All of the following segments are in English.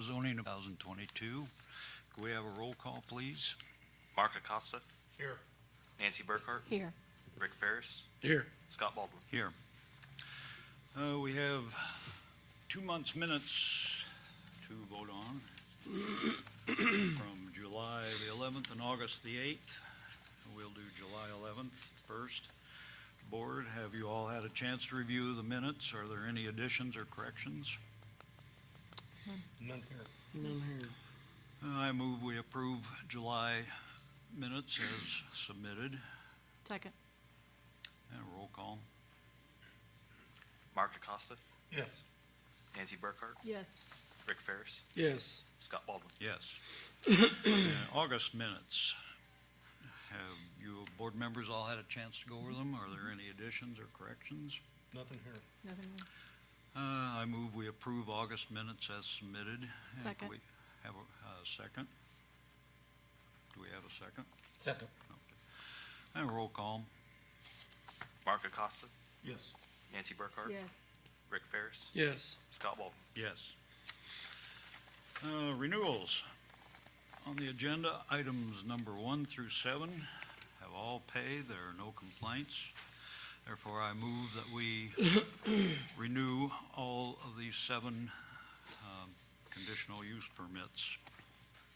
zoning 2022. Can we have a roll call, please? Mark Acosta, Here. Nancy Burkhart, Here. Rick Ferris, Here. Scott Baldwin. Here. We have 2 months' minutes to vote on from July the 11th and August the 8th. We'll do July 11th first. Board, have you all had a chance to review the minutes? Are there any additions or corrections? None here. None here. I move we approve July minutes as submitted. Second. And a roll call. Mark Acosta, Yes. Nancy Burkhart, Yes. Rick Ferris, Yes. Scott Baldwin. Yes. And August minutes. Have you board members all had a chance to go over them? Are there any additions or corrections? Nothing here. Nothing here. I move we approve August minutes as submitted. And can Second. we have a second? Do we have a second? Second. Okay. And a roll call. Mark Acosta, Yes. Nancy Burkhart, Yes. Rick Ferris, Yes. Scott Baldwin. Yes. Renewals. On the agenda, items number 1 through 7 have all paid. There are no complaints. Therefore, I move that we renew all of these 7 conditional use permits.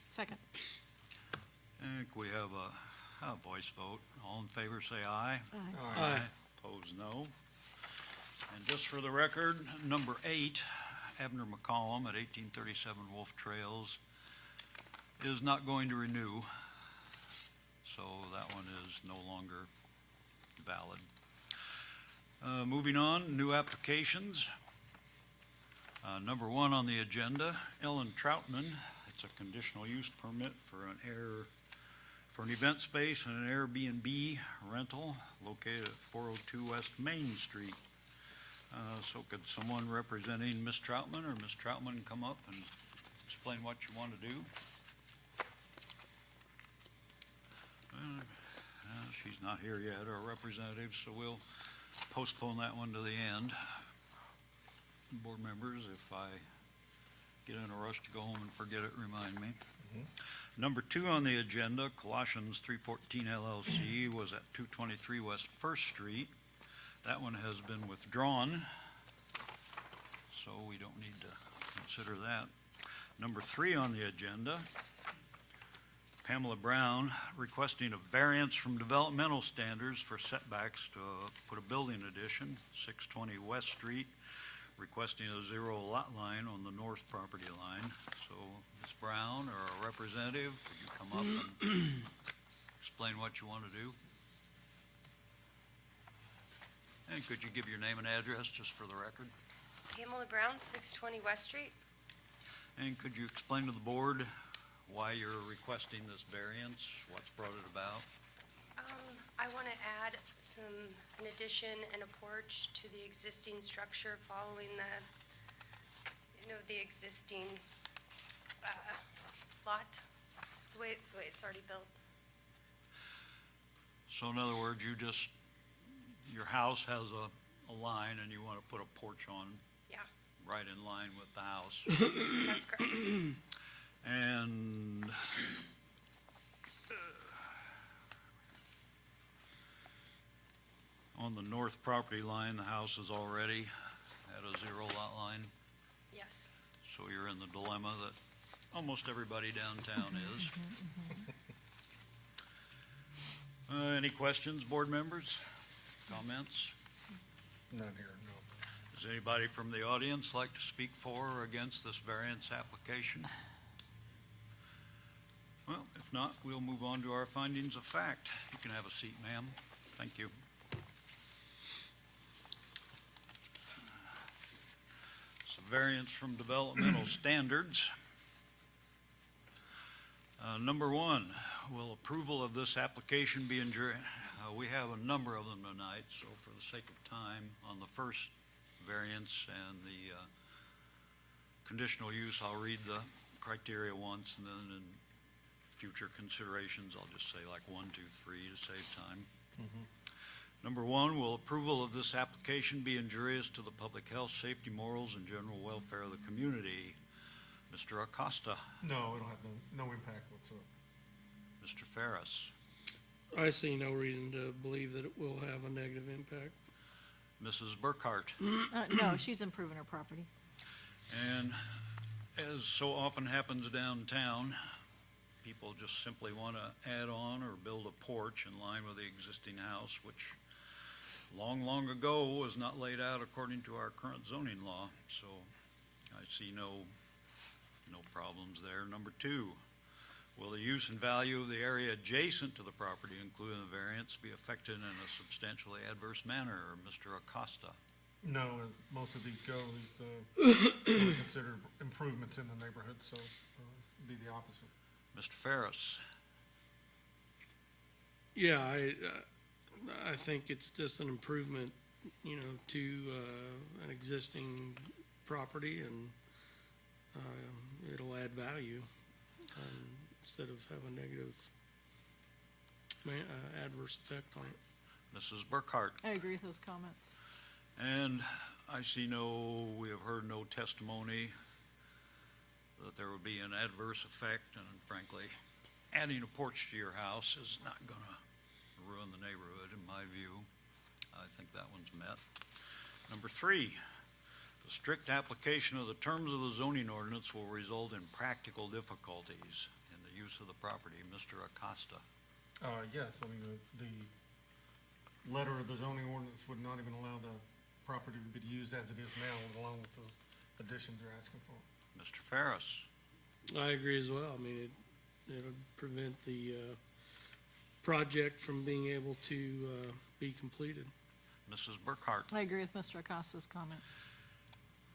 Second. And we have a voice vote. All in favor, say aye. Aye. Aye. Opposed, no. And just for the record, number 8, Abner McCollum at 1837 Wolf Trails is not going to renew, so that one is no longer valid. Moving on, new applications. Number 1 on the agenda, Ellen Troutman. It's a conditional use permit for an event space and an Airbnb rental located at 402 West Main Street. So could someone representing Ms. Troutman or Ms. Troutman come up and explain what you want to do? She's not here yet, our representative, so we'll postpone that one to the end. Board members, if I get in a rush to go home and forget it, remind me. Number 2 on the agenda, Colossians 314 LLC, was at 223 West First Street. That one has been withdrawn, so we don't need to consider that. Number 3 on the agenda, Pamela Brown requesting a variance from developmental standards for setbacks to put a building addition, 620 West Street, requesting a 0 lot line on the north property line. So, Ms. Brown or a representative, could you come up and explain what you want to do? And could you give your name and address just for the record? Pamela Brown, 620 West Street. And could you explain to the board why you're requesting this variance, what's brought it about? I want to add an addition and a porch to the existing structure following the existing lot, the way it's already built. So in other words, your house has a line and you want to put a porch on Yeah, right in line with the house. that's correct. And on the north property line, the house is already at a 0 lot line. Yes. So you're in the dilemma that almost everybody downtown is. Any questions, board members? Comments? None here, no. Does anybody from the audience like to speak for or against this variance application? Well, if not, we'll move on to our findings of fact. You can have a seat, ma'am. Thank you. So variance from developmental standards. Number 1, will approval of this application be we have a number of them tonight, so for the sake of time, on the first variance and the conditional use, I'll read the criteria once, and then in future considerations, I'll just say like 1, 2, 3 to save time. Number 1, will approval of this application be injurious to the public health, safety, morals, and general welfare of the community? Mr. Acosta, No, it'll have no impact whatsoever. Mr. Ferris, I see no reason to believe that it will have a negative impact. Mrs. Burkhart. No, she's improving her property. And as so often happens downtown, people just simply want to add on or build a porch in line with the existing house, which long, long ago was not laid out according to our current zoning law. So I see no problems there. Number two, will the use and value of the area adjacent to the property, including the variance, be affected in a substantially adverse manner? Mr. Acosta? No, most of these are considered improvements in the neighborhood, so be the opposite. Mr. Ferris? Yeah, I think it's just an improvement, to an existing property, and it'll add value instead of have a negative adverse effect on it. Mrs. Burkhart? I agree with those comments. And we have heard no testimony that there would be an adverse effect, and frankly, adding a porch to your house is not gonna ruin the neighborhood, in my view. I think that one's met. Number three, the strict application of the terms of the zoning ordinance will result in practical difficulties in the use of the property. Mr. Acosta? Yes, I mean, the letter of the zoning ordinance would not even allow the property to be used as it is now, along with the additions they're asking for. Mr. Ferris? I agree as well. I mean, it'll prevent the project from being able to be completed. Mrs. Burkhart? I agree with Mr. Acosta's comment.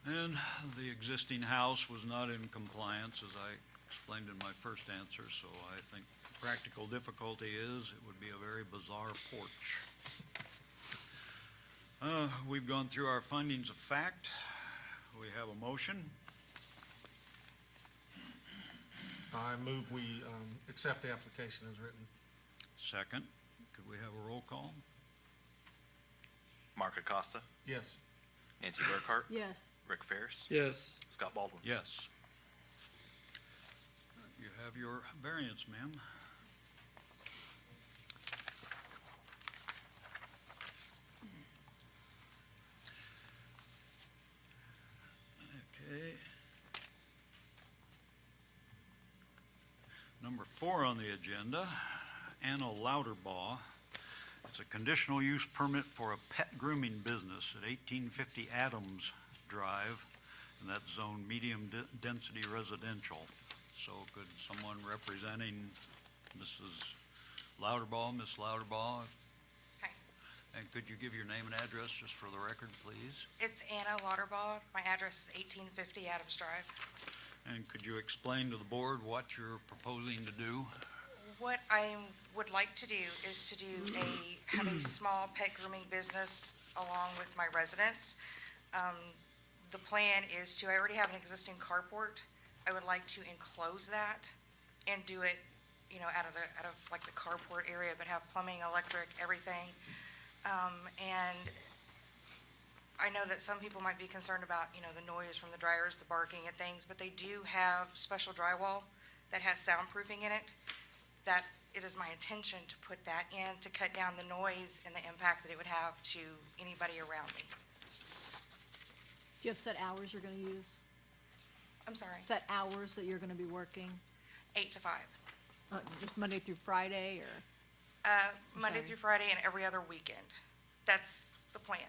And the existing house was not in compliance, as I explained in my first answer, so I think practical difficulty is it would be a very bizarre porch. We've gone through our findings of fact. We have a motion. I move we accept the application as written. Second, could we have a roll call? Mark Acosta, Yes. Nancy Burkhart, Yes. Rick Ferris, Yes. Scott Baldwin. Yes. You have your variance, ma'am. Okay. Number 4 on the agenda, Anna Louderbaugh. It's a conditional use permit for a pet grooming business at 1850 Adams Drive, and that's zone medium density residential. So could someone representing Mrs. Louderbaugh, Miss Louderbaugh? Hi. And could you give your name and address just for the record, please? It's Anna Lauterbach. My address is 1850 Adams Drive. And could you explain to the board what you're proposing to do? What I would like to do is to have a small pet grooming business along with my residents. The plan is I already have an existing carport. I would like to enclose that and do it, out of like the carport area, but have plumbing, electric, everything. And I know that some people might be concerned about, the noise from the dryers, the barking and things, but they do have special drywall that has soundproofing in it. That it is my intention to put that in to cut down the noise and the impact that it would have to anybody around me. Do you have set hours you're gonna use? I'm sorry, Set hours that you're gonna be working? 8 to 5. Just Monday through Friday, or? Monday Okay. through Friday and every other weekend. That's the plan.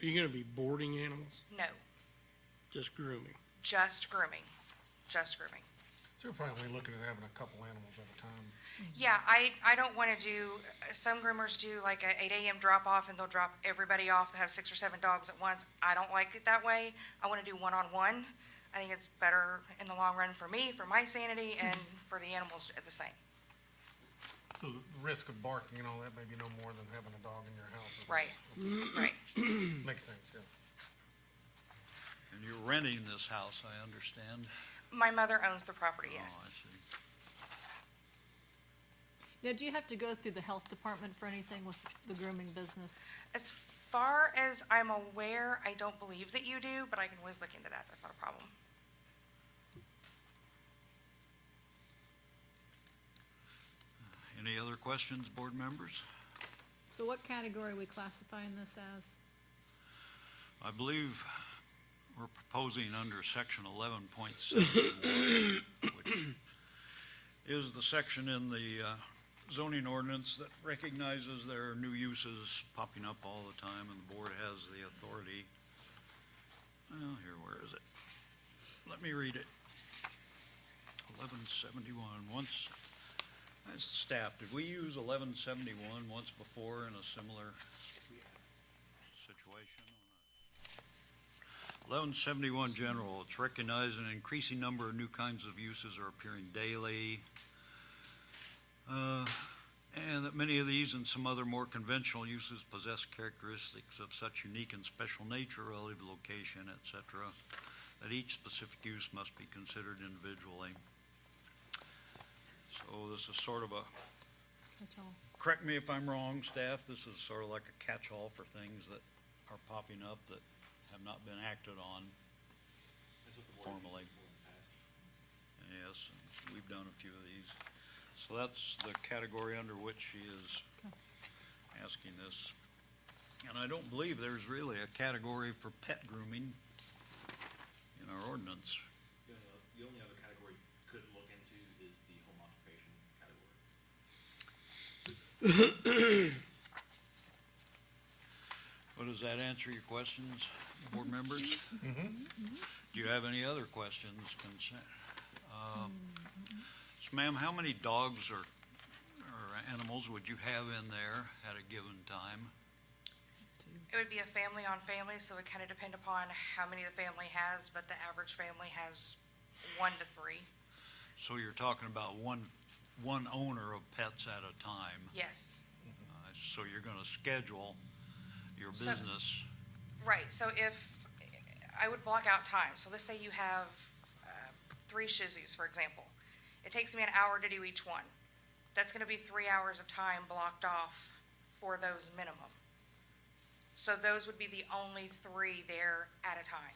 Are you gonna be boarding animals? No, Just grooming? just grooming, just grooming. So you're probably looking at having a couple animals at a time. Yeah, I don't want to do, some groomers do like a 8 a.m. drop off and they'll drop everybody off that have 6 or 7 dogs at once. I don't like it that way. I want to do one-on-one. I think it's better in the long run for me, for my sanity, and for the animals at the same. So the risk of barking and all that may be no more than having a dog in your house. Right, right. Makes sense, yeah. And you're renting this house, I understand? My mother owns the property, Oh, I yes. see. Now, do you have to go through the health department for anything with the grooming business? As far as I'm aware, I don't believe that you do, but I can always look into that. That's not a problem. Any other questions, board members? So what category are we classifying this as? I believe we're proposing under section 11.71, which is the section in the zoning ordinance that recognizes there are new uses popping up all the time, and the board has the authority. Well, here, where is it? Let me read it. 1171, once, as staff, did we use 1171 once before in a similar situation? 1171 general, it's recognized an increasing number of new kinds of uses are appearing daily. And that many of these and some other more conventional uses possess characteristics of such unique and special nature, relative location, etc., that each specific use must be considered individually. So this is sort of a, That's all. correct me if I'm wrong, staff, this is sort of like a catch-all for things that are popping up that have not been acted on formally. Yes, and we've done a few of these. So that's the category under which she is asking this. And I don't believe there's really a category for pet grooming in our ordinance. The only other category you could look into is the home occupation category. Well, does that answer your questions, board members? Do you have any other questions, so ma'am, how many dogs or animals would you have in there at a given time? It would be a family on family, so it kind of depend upon how many the family has, but the average family has 1 to 3. So you're talking about one owner of pets at a time. Yes. So you're gonna schedule your So- business. Right, so if, I would block out time, so let's say you have 3 Shih Tzus, for example. It takes me an hour to do each one. That's gonna be 3 hours of time blocked off for those minimum. So those would be the only 3 there at a time.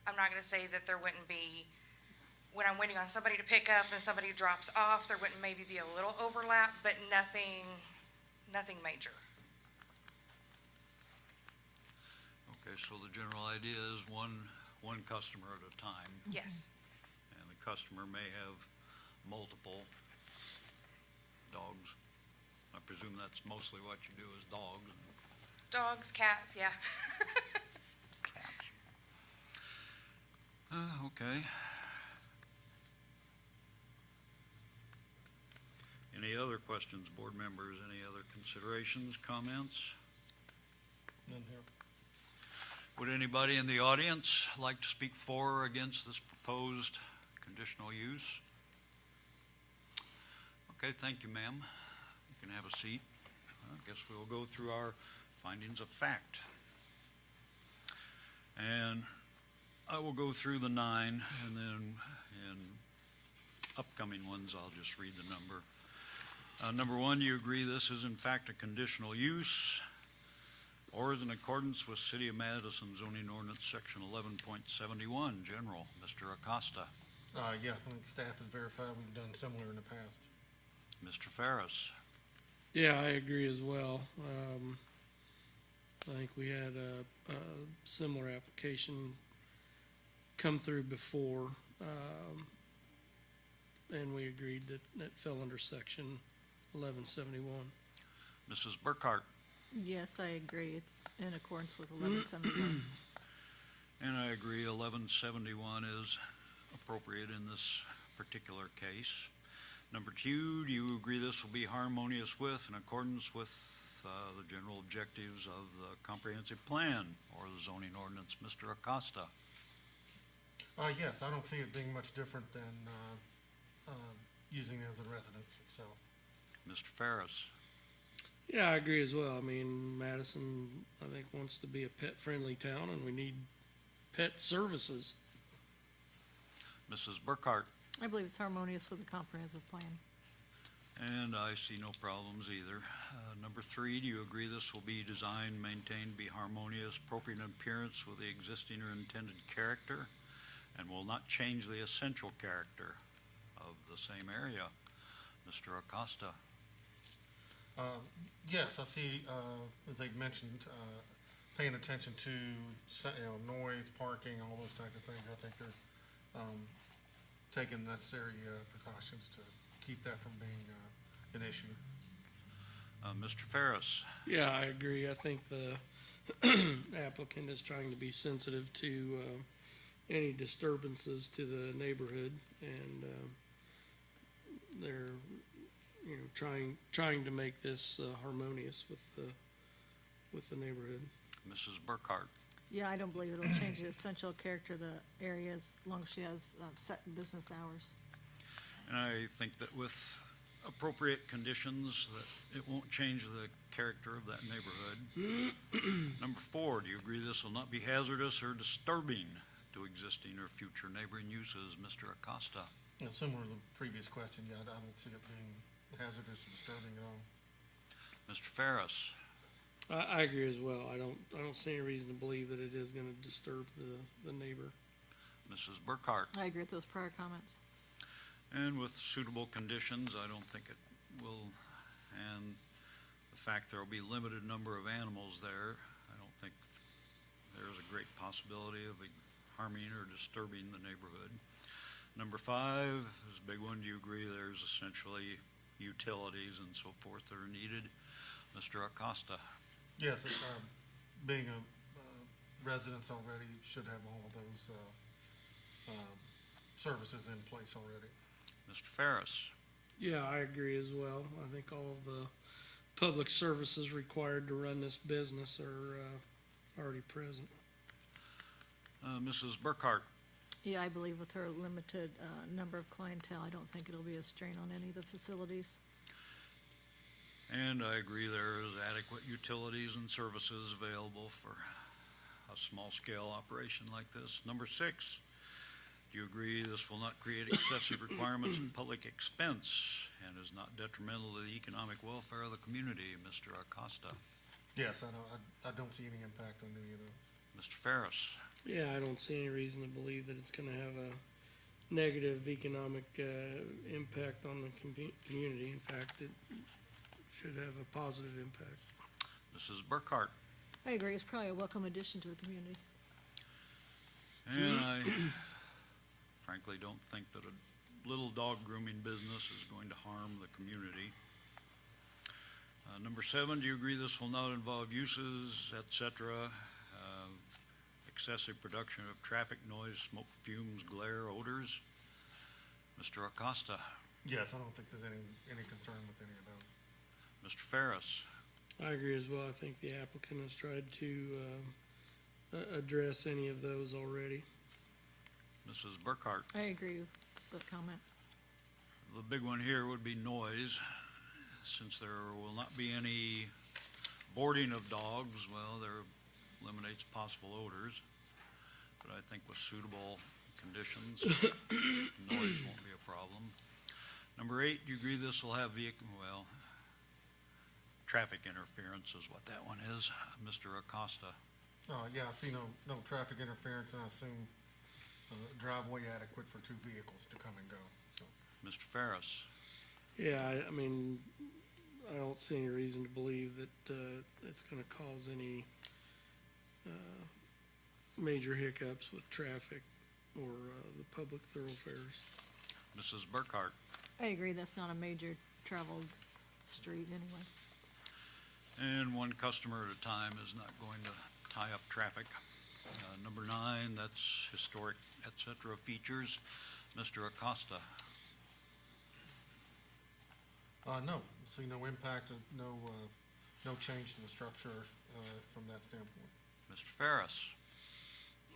I'm not gonna say that there wouldn't be, when I'm waiting on somebody to pick up and somebody drops off, there wouldn't maybe be a little overlap, but nothing major. Okay, so the general idea is one customer at a time, Yes, and the customer may have multiple dogs. I presume that's mostly what you do is dogs and dogs, cats, yeah. cats. Okay. Any other questions, board members? Any other considerations, comments? None here. Would anybody in the audience like to speak for or against this proposed conditional use? Okay, thank you, ma'am. You can have a seat. I guess we'll go through our findings of fact. And I will go through the 9, and then in upcoming ones, I'll just read the number. Number 1, you agree this is in fact a conditional use or is in accordance with City of Madison zoning ordinance section 11.71, general. Mr. Acosta. Yeah, I think staff has verified we've done similar in the past. Mr. Ferris. Yeah, I agree as well. I think we had a similar application come through before, and we agreed that it fell under section 1171. Mrs. Burkhart. Yes, I agree. It's in accordance with 1171. And I agree, 1171 is appropriate in this particular case. Number 2, do you agree this will be harmonious with, in accordance with the general objectives of the comprehensive plan or the zoning ordinance? Mr. Acosta. Yes, I don't see it being much different than using it as a residence itself. Mr. Ferris. Yeah, I agree as well. I mean, Madison, I think, wants to be a pet-friendly town, and we need pet services. Mrs. Burkhart. I believe it's harmonious with the comprehensive plan. And I see no problems either. Number 3, do you agree this will be designed, maintained, be harmonious, appropriate in appearance with the existing or intended character, and will not change the essential character of the same area? Mr. Acosta? Yes, I see, as they mentioned, paying attention to, noise, parking, all those type of things. I think they're, taking necessary, precautions to keep that from being, an issue. Mr. Ferris? Yeah, I agree. I think the applicant is trying to be sensitive to, any disturbances to the neighborhood, and, they're, trying to make this, harmonious with the neighborhood. Mrs. Burkhart? Yeah, I don't believe it'll change the essential character of the area as long as she has set business hours. And I think that with appropriate conditions, that it won't change the character of that neighborhood. Number 4, do you agree this will not be hazardous or disturbing to existing or future neighboring uses? Mr. Acosta? And similar to the previous question, yeah, I don't see it being hazardous or disturbing at all. Mr. Ferris? I agree as well. I don't see any reason to believe that it is gonna disturb the neighbor. Mrs. Burkhart? I agree with those prior comments. And with suitable conditions, I don't think it will, and the fact there will be limited number of animals there, I don't think there's a great possibility of harming or disturbing the neighborhood. Number 5 is a big one. Do you agree there's essentially utilities and so forth that are needed? Mr. Acosta? Yes, being a, residence already, should have all of those, services in place already. Mr. Ferris? Yeah, I agree as well. I think all of the public services required to run this business are, already present. Mrs. Burkhart? Yeah, I believe with her limited number of clientele, I don't think it'll be a strain on any of the facilities. And I agree there is adequate utilities and services available for a small-scale operation like this. Number 6, do you agree this will not create excessive requirements and public expense and is not detrimental to the economic welfare of the community? Mr. Acosta? Yes, I don't see any impact on any of those. Mr. Ferris? Yeah, I don't see any reason to believe that it's gonna have a negative economic, impact on the community. In fact, it should have a positive impact. Mrs. Burkhart? I agree, it's probably a welcome addition to the community. And I frankly don't think that a little dog grooming business is going to harm the community. Number 7, do you agree this will not involve uses, et cetera, excessive production of traffic noise, smoke, fumes, glare, odors? Mr. Acosta? Yes, I don't think there's any concern with any of those. Mr. Ferris? I agree as well. I think the applicant has tried to, address any of those already. Mrs. Burkhart? I agree with the comment. The big one here would be noise. Since there will not be any boarding of dogs, well, there eliminates possible odors. But I think with suitable conditions, noise won't be a problem. Number 8, do you agree this will have traffic interference is what that one is? Mr. Acosta? Yeah, I see no traffic interference, and I assume, driveway adequate for 2 vehicles to come and go, so. Mr. Ferris? Yeah, I mean, I don't see any reason to believe that, it's gonna cause any, major hiccups with traffic or, the public thoroughfares. Mrs. Burkhart? I agree, that's not a major traveled street anyway. And one customer at a time is not going to tie up traffic. Number 9, that's historic, et cetera, features. Mr. Acosta? No, see no impact, no change to the structure, from that standpoint. Mr. Ferris?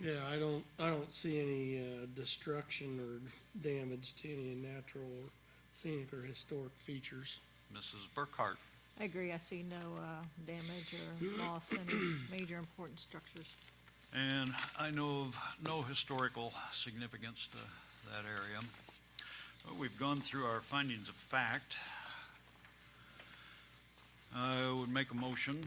Yeah, I don't see any, destruction or damage to any natural or scenic or historic features. Mrs. Burkhart? I agree, I see no damage or loss to any major important structures. And I know of no historical significance to that area. Well, we've gone through our findings of fact. I would make a motion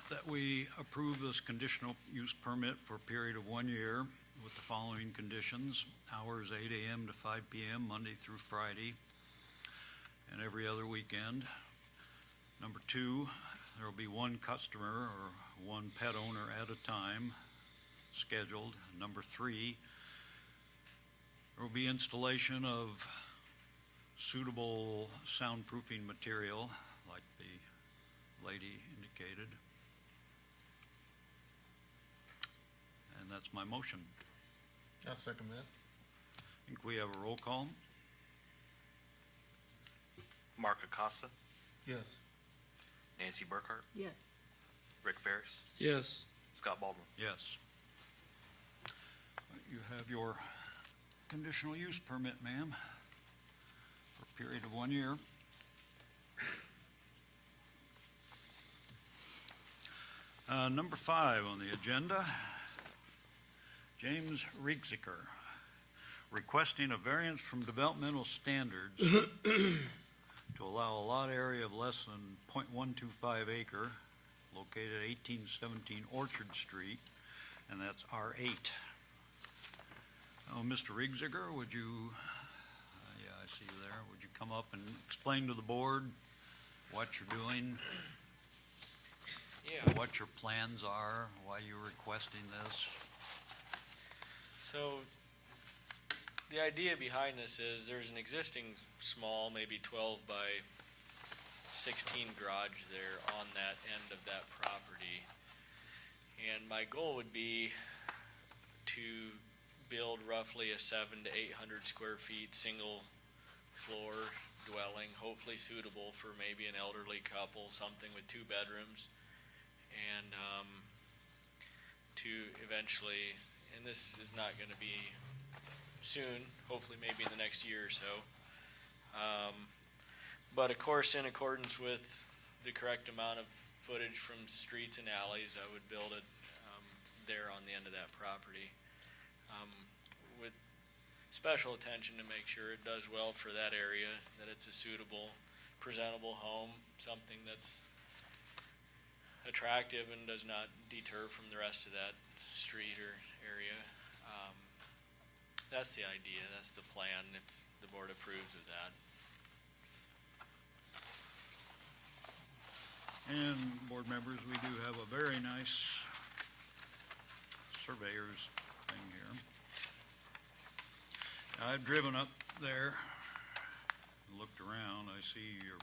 that we approve this conditional use permit for a period of 1 year with the following conditions: hours 8 AM to 5 PM, Monday through Friday, and every other weekend. Number 2, there will be one customer or one pet owner at a time scheduled. Number 3, there will be installation of suitable soundproofing material, like the lady indicated. And that's my motion. I'll second that. I think we have a roll call. Mark Acosta, Yes. Nancy Burkhart, Yes. Rick Ferris, Yes. Scott Baldwin. Yes. You have your conditional use permit, ma'am, for a period of 1 year. Number 5 on the agenda, James Riegsicker, requesting a variance from developmental standards to allow a lot area of less than .125 acre located at 1817 Orchard Street, and that's R8. Oh, Mr. Riegsicker, would you, yeah, I see you there. Would you come up and explain to the board what you're doing? Yeah, What your plans are, why you're requesting this? so the idea behind this is there's an existing small, maybe 12 by 16 garage there on that end of that property. And my goal would be to build roughly a 700 to 800 square feet, single floor dwelling, hopefully suitable for maybe an elderly couple, something with 2 bedrooms. And to eventually, and this is not going to be soon, hopefully maybe in the next year or so. But of course, in accordance with the correct amount of footage from streets and alleys, I would build it there on the end of that property. With special attention to make sure it does well for that area, that it's a suitable, presentable home, something that's attractive and does not deter from the rest of that street or area. That's the idea, that's the plan, if the board approves of that. And board members, we do have a very nice surveyor's thing here. I've driven up there, looked around, I see your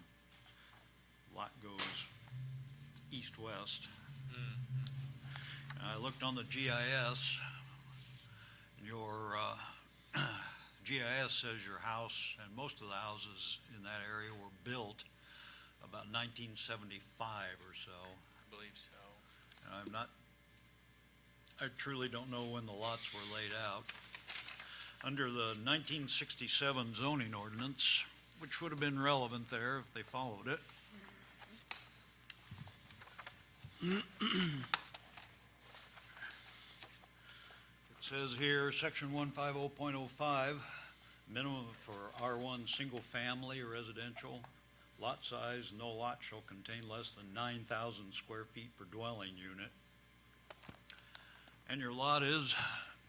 lot goes east-west. I looked on the GIS, and your GIS says your house and most of the houses in that area were built about 1975 or so. I believe so. And I truly don't know when the lots were laid out. Under the 1967 zoning ordinance, which would have been relevant there if they followed it, it says here, section 150.05, minimum for R1 single family or residential lot size, no lot shall contain less than 9,000 square feet per dwelling unit. And your lot is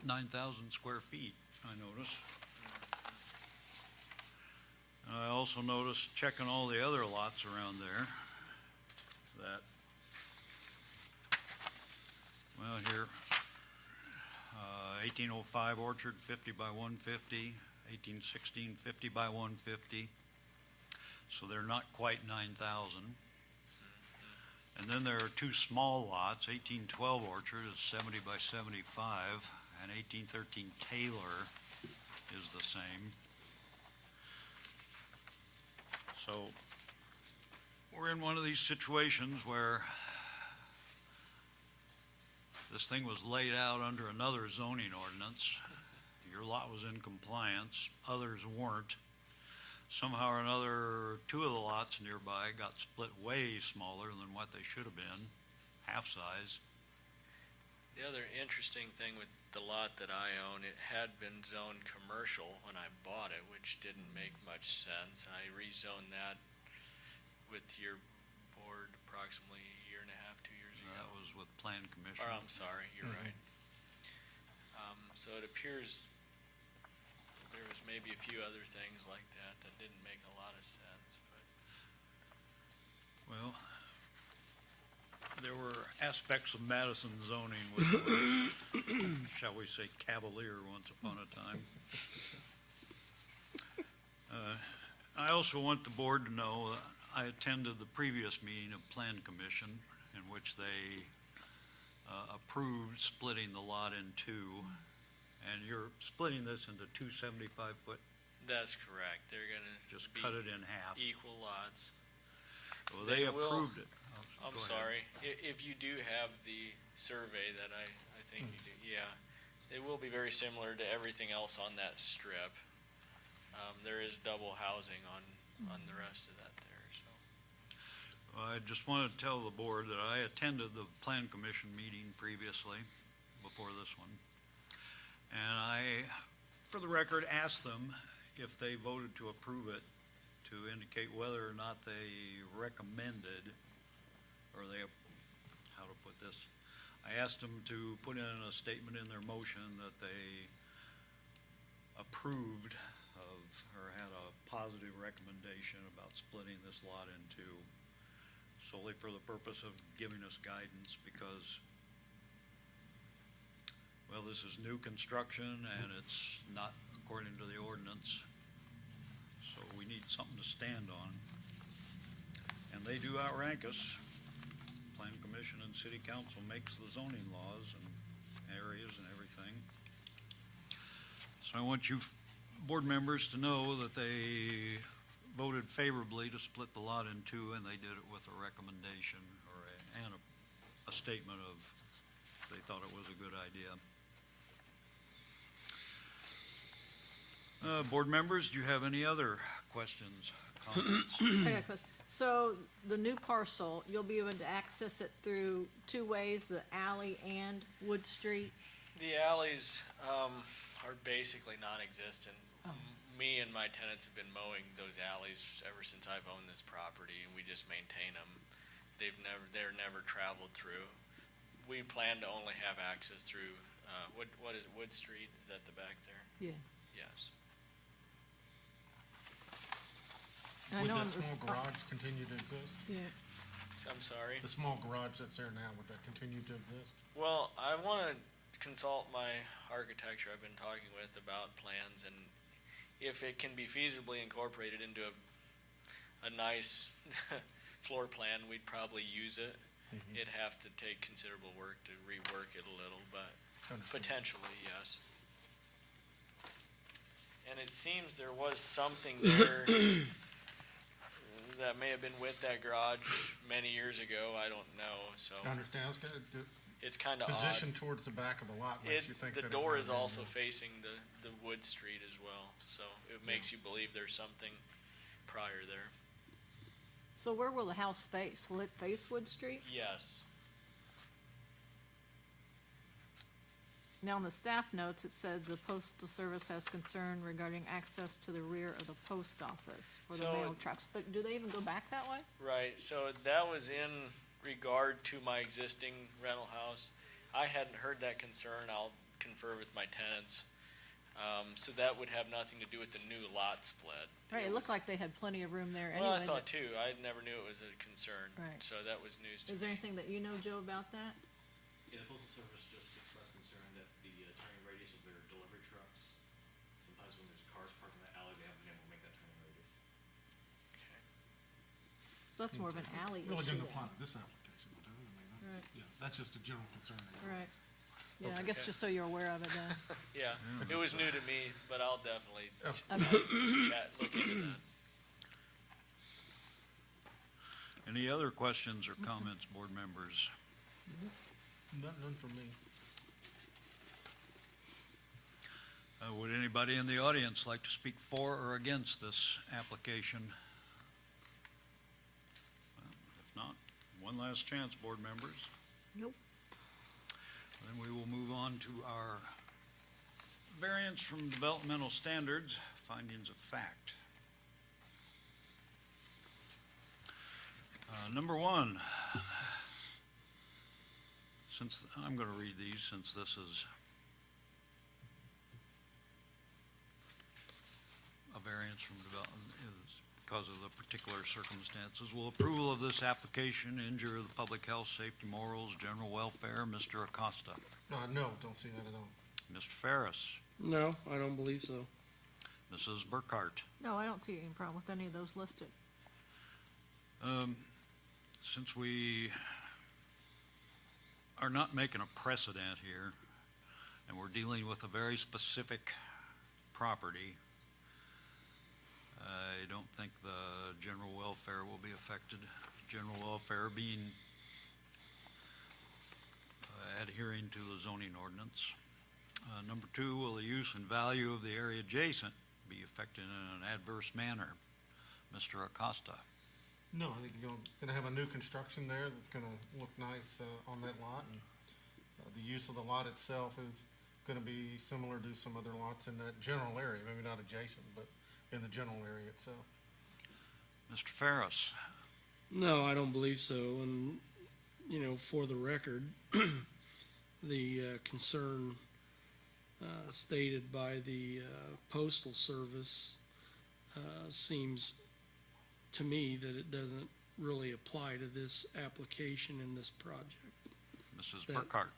9,000 square feet, I notice. I also noticed, checking all the other lots around there, that, well, here, 1805 Orchard, 50 by 150, 1816, 50 by 150. So they're not quite 9,000. And then there are 2 small lots. 1812 Orchard is 70 by 75, and 1813 Taylor is the same. So we're in one of these situations where this thing was laid out under another zoning ordinance. Your lot was in compliance, others weren't. Somehow or another, 2 of the lots nearby got split way smaller than what they should have been, half size. The other interesting thing with the lot that I own, it had been zoned commercial when I bought it, which didn't make much sense. I rezoned that with your board approximately a year and a half, 2 years ago. That was with Plan Commission. Or, I'm sorry, you're Mhm. right. So it appears there was maybe a few other things like that that didn't make a lot of sense, but.'t. Well, there were aspects of Madison zoning which were, shall we say, cavalier once upon a time. I also want the board to know that I attended the previous meeting of Plan Commission in which they approved splitting the lot in two. And you're splitting this into two 75-foot, That's correct. They're gonna just be cut it in half. equal lots. Well, they They will- approved it. I'm Go ahead. sorry, if you do have the survey that I think you do, yeah. It will be very similar to everything else on that strip. There is double housing on the rest of that there, so. I just wanted to tell the board that I attended the Plan Commission meeting previously, before this one. And I, for the record, asked them if they voted to approve it, to indicate whether or not they recommended, or they, how to put this? I asked them to put in a statement in their motion that they approved of, or had a positive recommendation about splitting this lot in two, solely for the purpose of giving us guidance, because well, this is new construction and it's not according to the ordinance. So we need something to stand on. And they do outrank us. Plan Commission and City Council makes the zoning laws and areas and everything. So I want you board members to know that they voted favorably to split the lot in two, and they did it with a recommendation and a statement of they thought it was a good idea. Board members, do you have any other questions, comments? I got a question. So the new parcel, you'll be able to access it through two ways, the alley and Wood Street? The alleys, are basically non-existent. Me and my tenants have been mowing those alleys ever since I've owned this property, and we just maintain them. They're never traveled through. We plan to only have access through, what is it, Wood Street? Is that the back there? Yeah. Yes. And I Would know that on the- small garage continue to exist? Yeah. I'm sorry? The small garage that's there now, would that continue to exist? Well, I want to consult my architecture I've been talking with about plans, and if it can be feasibly incorporated into a nice floor plan, we'd probably use it. Mhm. It'd have to take considerable work to rework it a little, but Understood. potentially, yes. And it seems there was something there that may have been with that garage many years ago, I don't know, so I understand, it's gonna, it's kind of odd. position towards the back of the lot makes you think that The it door might is have been also moved. facing the Wood Street as well, so it makes you believe there's something prior there. So where will the house face? Will it face Wood Street? Yes, Now, in the staff notes, it said the postal service has concern regarding access to the rear of the post office for the So- mail trucks. But do they even go back that way? right, so that was in regard to my existing rental house. I hadn't heard that concern, I'll confer with my tenants. So that would have nothing to do with the new lot split. Right, it looked was- like they had plenty of room there anyway. Well, I but- thought too, I never knew it was a concern, Right. so that was news to me. Is there anything that you know, Joe, about that? Yeah, the postal service just expressed concern that the turning radius of their delivery trucks, sometimes when there's cars parked in that alley, they haven't been able to make that turning radius. So that's more of an alley issue. Really doesn't then. apply to this application, does it? I mean, Right. yeah, that's just a general concern. Right. Yeah, I Okay. guess just so you're aware of it then. Yeah, it was new to me, but I'll definitely Oh. look into that. Any other questions or comments, board members? None from me. Would anybody in the audience like to speak for or against this application? If not, one last chance, board members. Nope. Then we will move on to our variance from developmental standards, findings of fact. Number one, since, I'm gonna read these since this is a variance from development, is because of the particular circumstances. Will approval of this application injure the public health, safety, morals, general welfare? Mr. Acosta. No, don't see that at all. Mr. Ferris. No, I don't believe so. Mrs. Burkhart. No, I don't see any problem with any of those listed. Since we are not making a precedent here, and we're dealing with a very specific property, I don't think the general welfare will be affected. General welfare being adhering to the zoning ordinance. Number two, will the use and value of the area adjacent be affected in an adverse manner? Mr. Acosta. No, I think you're gonna have a new construction there that's gonna look nice, on that lot, and, the use of the lot itself is gonna be similar to some other lots in that general area, maybe not adjacent, but in the general area itself. Mr. Ferris. No, I don't believe so, and, you know, for the record, the concern stated by the Postal Service seems to me that it doesn't really apply to this application in this project. Mrs. That- Burkhart.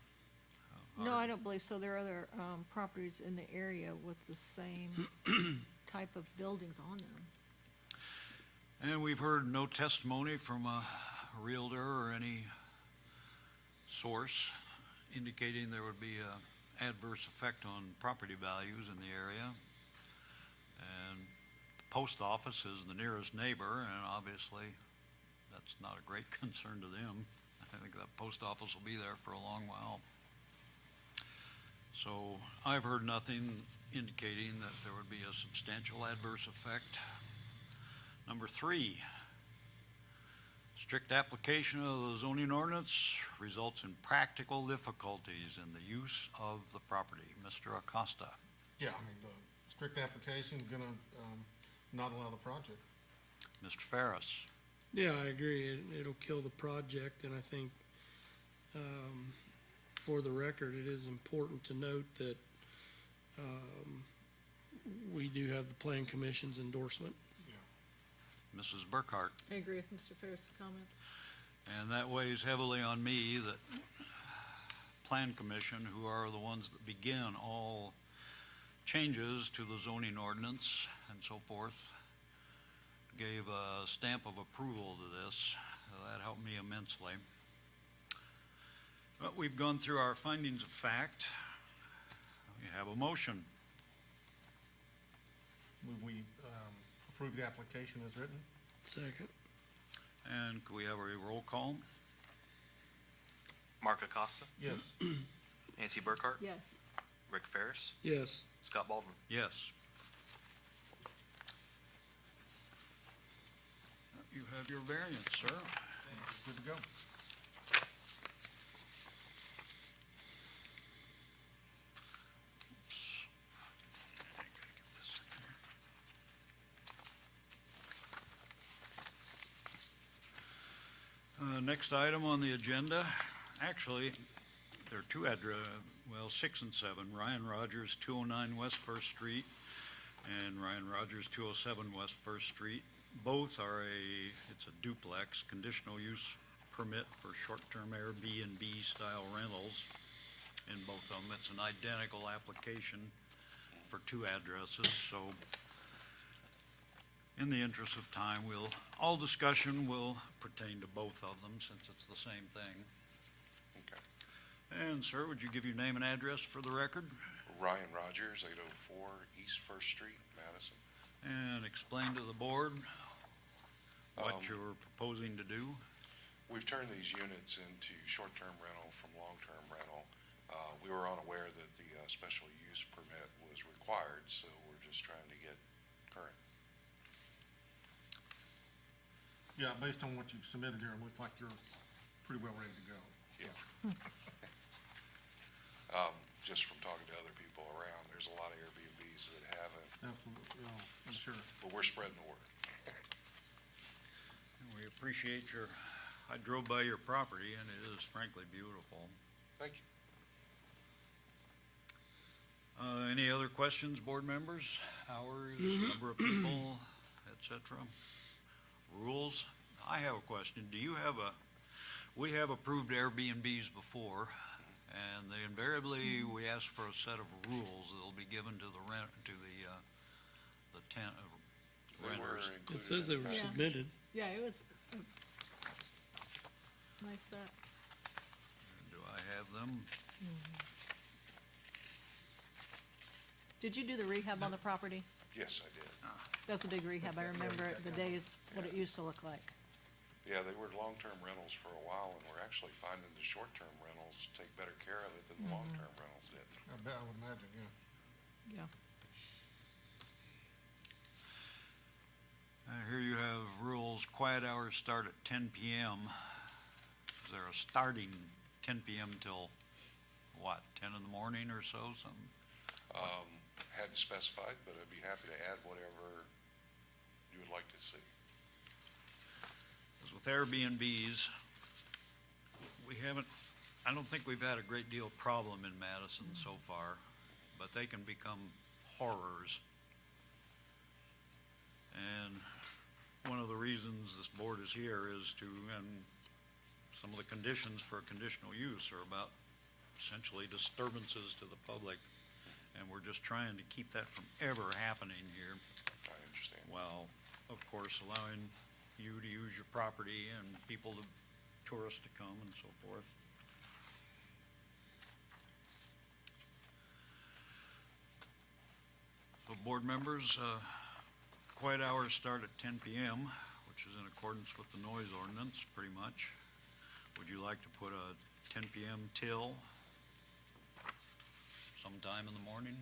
No, I don't believe so. There are other, properties in the area with the same type of buildings on them. And we've heard no testimony from a realtor or any source indicating there would be a adverse effect on property values in the area. And the post office is the nearest neighbor, and obviously that's not a great concern to them. I think that post office will be there for a long while. So I've heard nothing indicating that there would be a substantial adverse effect. Number three, strict application of the zoning ordinance results in practical difficulties in the use of the property. Mr. Acosta. Yeah, I mean, the strict application is gonna, not allow the project. Mr. Ferris. Yeah, I agree. It'll kill the project, and I think, for the record, it is important to note that, we do have the Plan Commission's endorsement. Mrs. Burkhart. I agree with Mr. Ferris' comment. And that weighs heavily on me that Plan Commission, who are the ones that begin all changes to the zoning ordinance and so forth, gave a stamp of approval to this. That helped me immensely. But we've gone through our findings of fact. We have a motion. We approve the application as written? Second. And could we have a roll call? Mark Acosta, Yes. Nancy Burkhart, Yes. Rick Ferris, Yes. Scott Baldwin. Yes. You have your variance, sir. Good to go. Next item on the agenda, actually, there are two well, 6 and 7, Ryan Rogers, 209 West First Street, and Ryan Rogers, 207 West First Street. Both are it's a duplex, conditional use permit for short-term Airbnb style rentals. In both of them, it's an identical application for two addresses, so in the interest of time, all discussion will pertain to both of them since it's the same thing. Okay. And sir, would you give your name and address for the record? Ryan Rogers, 804 East First Street, Madison. And explain to the board what Um, you're proposing to do. We've turned these units into short-term rental from long-term rental. We were unaware that the special use permit was required, so we're just trying to get current. Yeah, based on what you've submitted here, it looks like you're pretty well ready to go. Yeah. Just from talking to other people around, there's a lot of Airbnbs that haven't, Absolutely, I'm sure. but we're spreading the word. We appreciate I drove by your property and it is frankly beautiful. Thank you. Any other questions, board members? Hours, number of people, et cetera? Rules? I have a question. We have approved Airbnbs before, and they invariably, we ask for a set of rules that'll be given to the tent They were renters. included It says they in were the Yeah. submitted. Yeah, it was nice set. Do I have them? Did you do the rehab on the property? Yes, I did. That's a big rehab. I remember it, the days, what it used to look like. Yeah, they were long-term rentals for a while, and we're actually finding the short-term rentals take better care of it than the long-term rentals did. I bet, I would imagine, yeah. Yeah. Here you have rules, quiet hours start at 10 PM. Is there a starting 10 PM till, what, 10 in the morning or so, something? Hadn't specified, but I'd be happy to add whatever you would like to see. Because with Airbnbs, I don't think we've had a great deal of problem in Madison so far, but they can become horrors. And one of the reasons this board is here is and some of the conditions for conditional use are about essentially disturbances to the public. And we're just trying to keep that from ever happening here, I understand. while, of course, allowing you to use your property and tourists to come and so forth. So board members, quiet hours start at 10 PM, which is in accordance with the noise ordinance, pretty much. Would you like to put a 10 PM till sometime in the morning?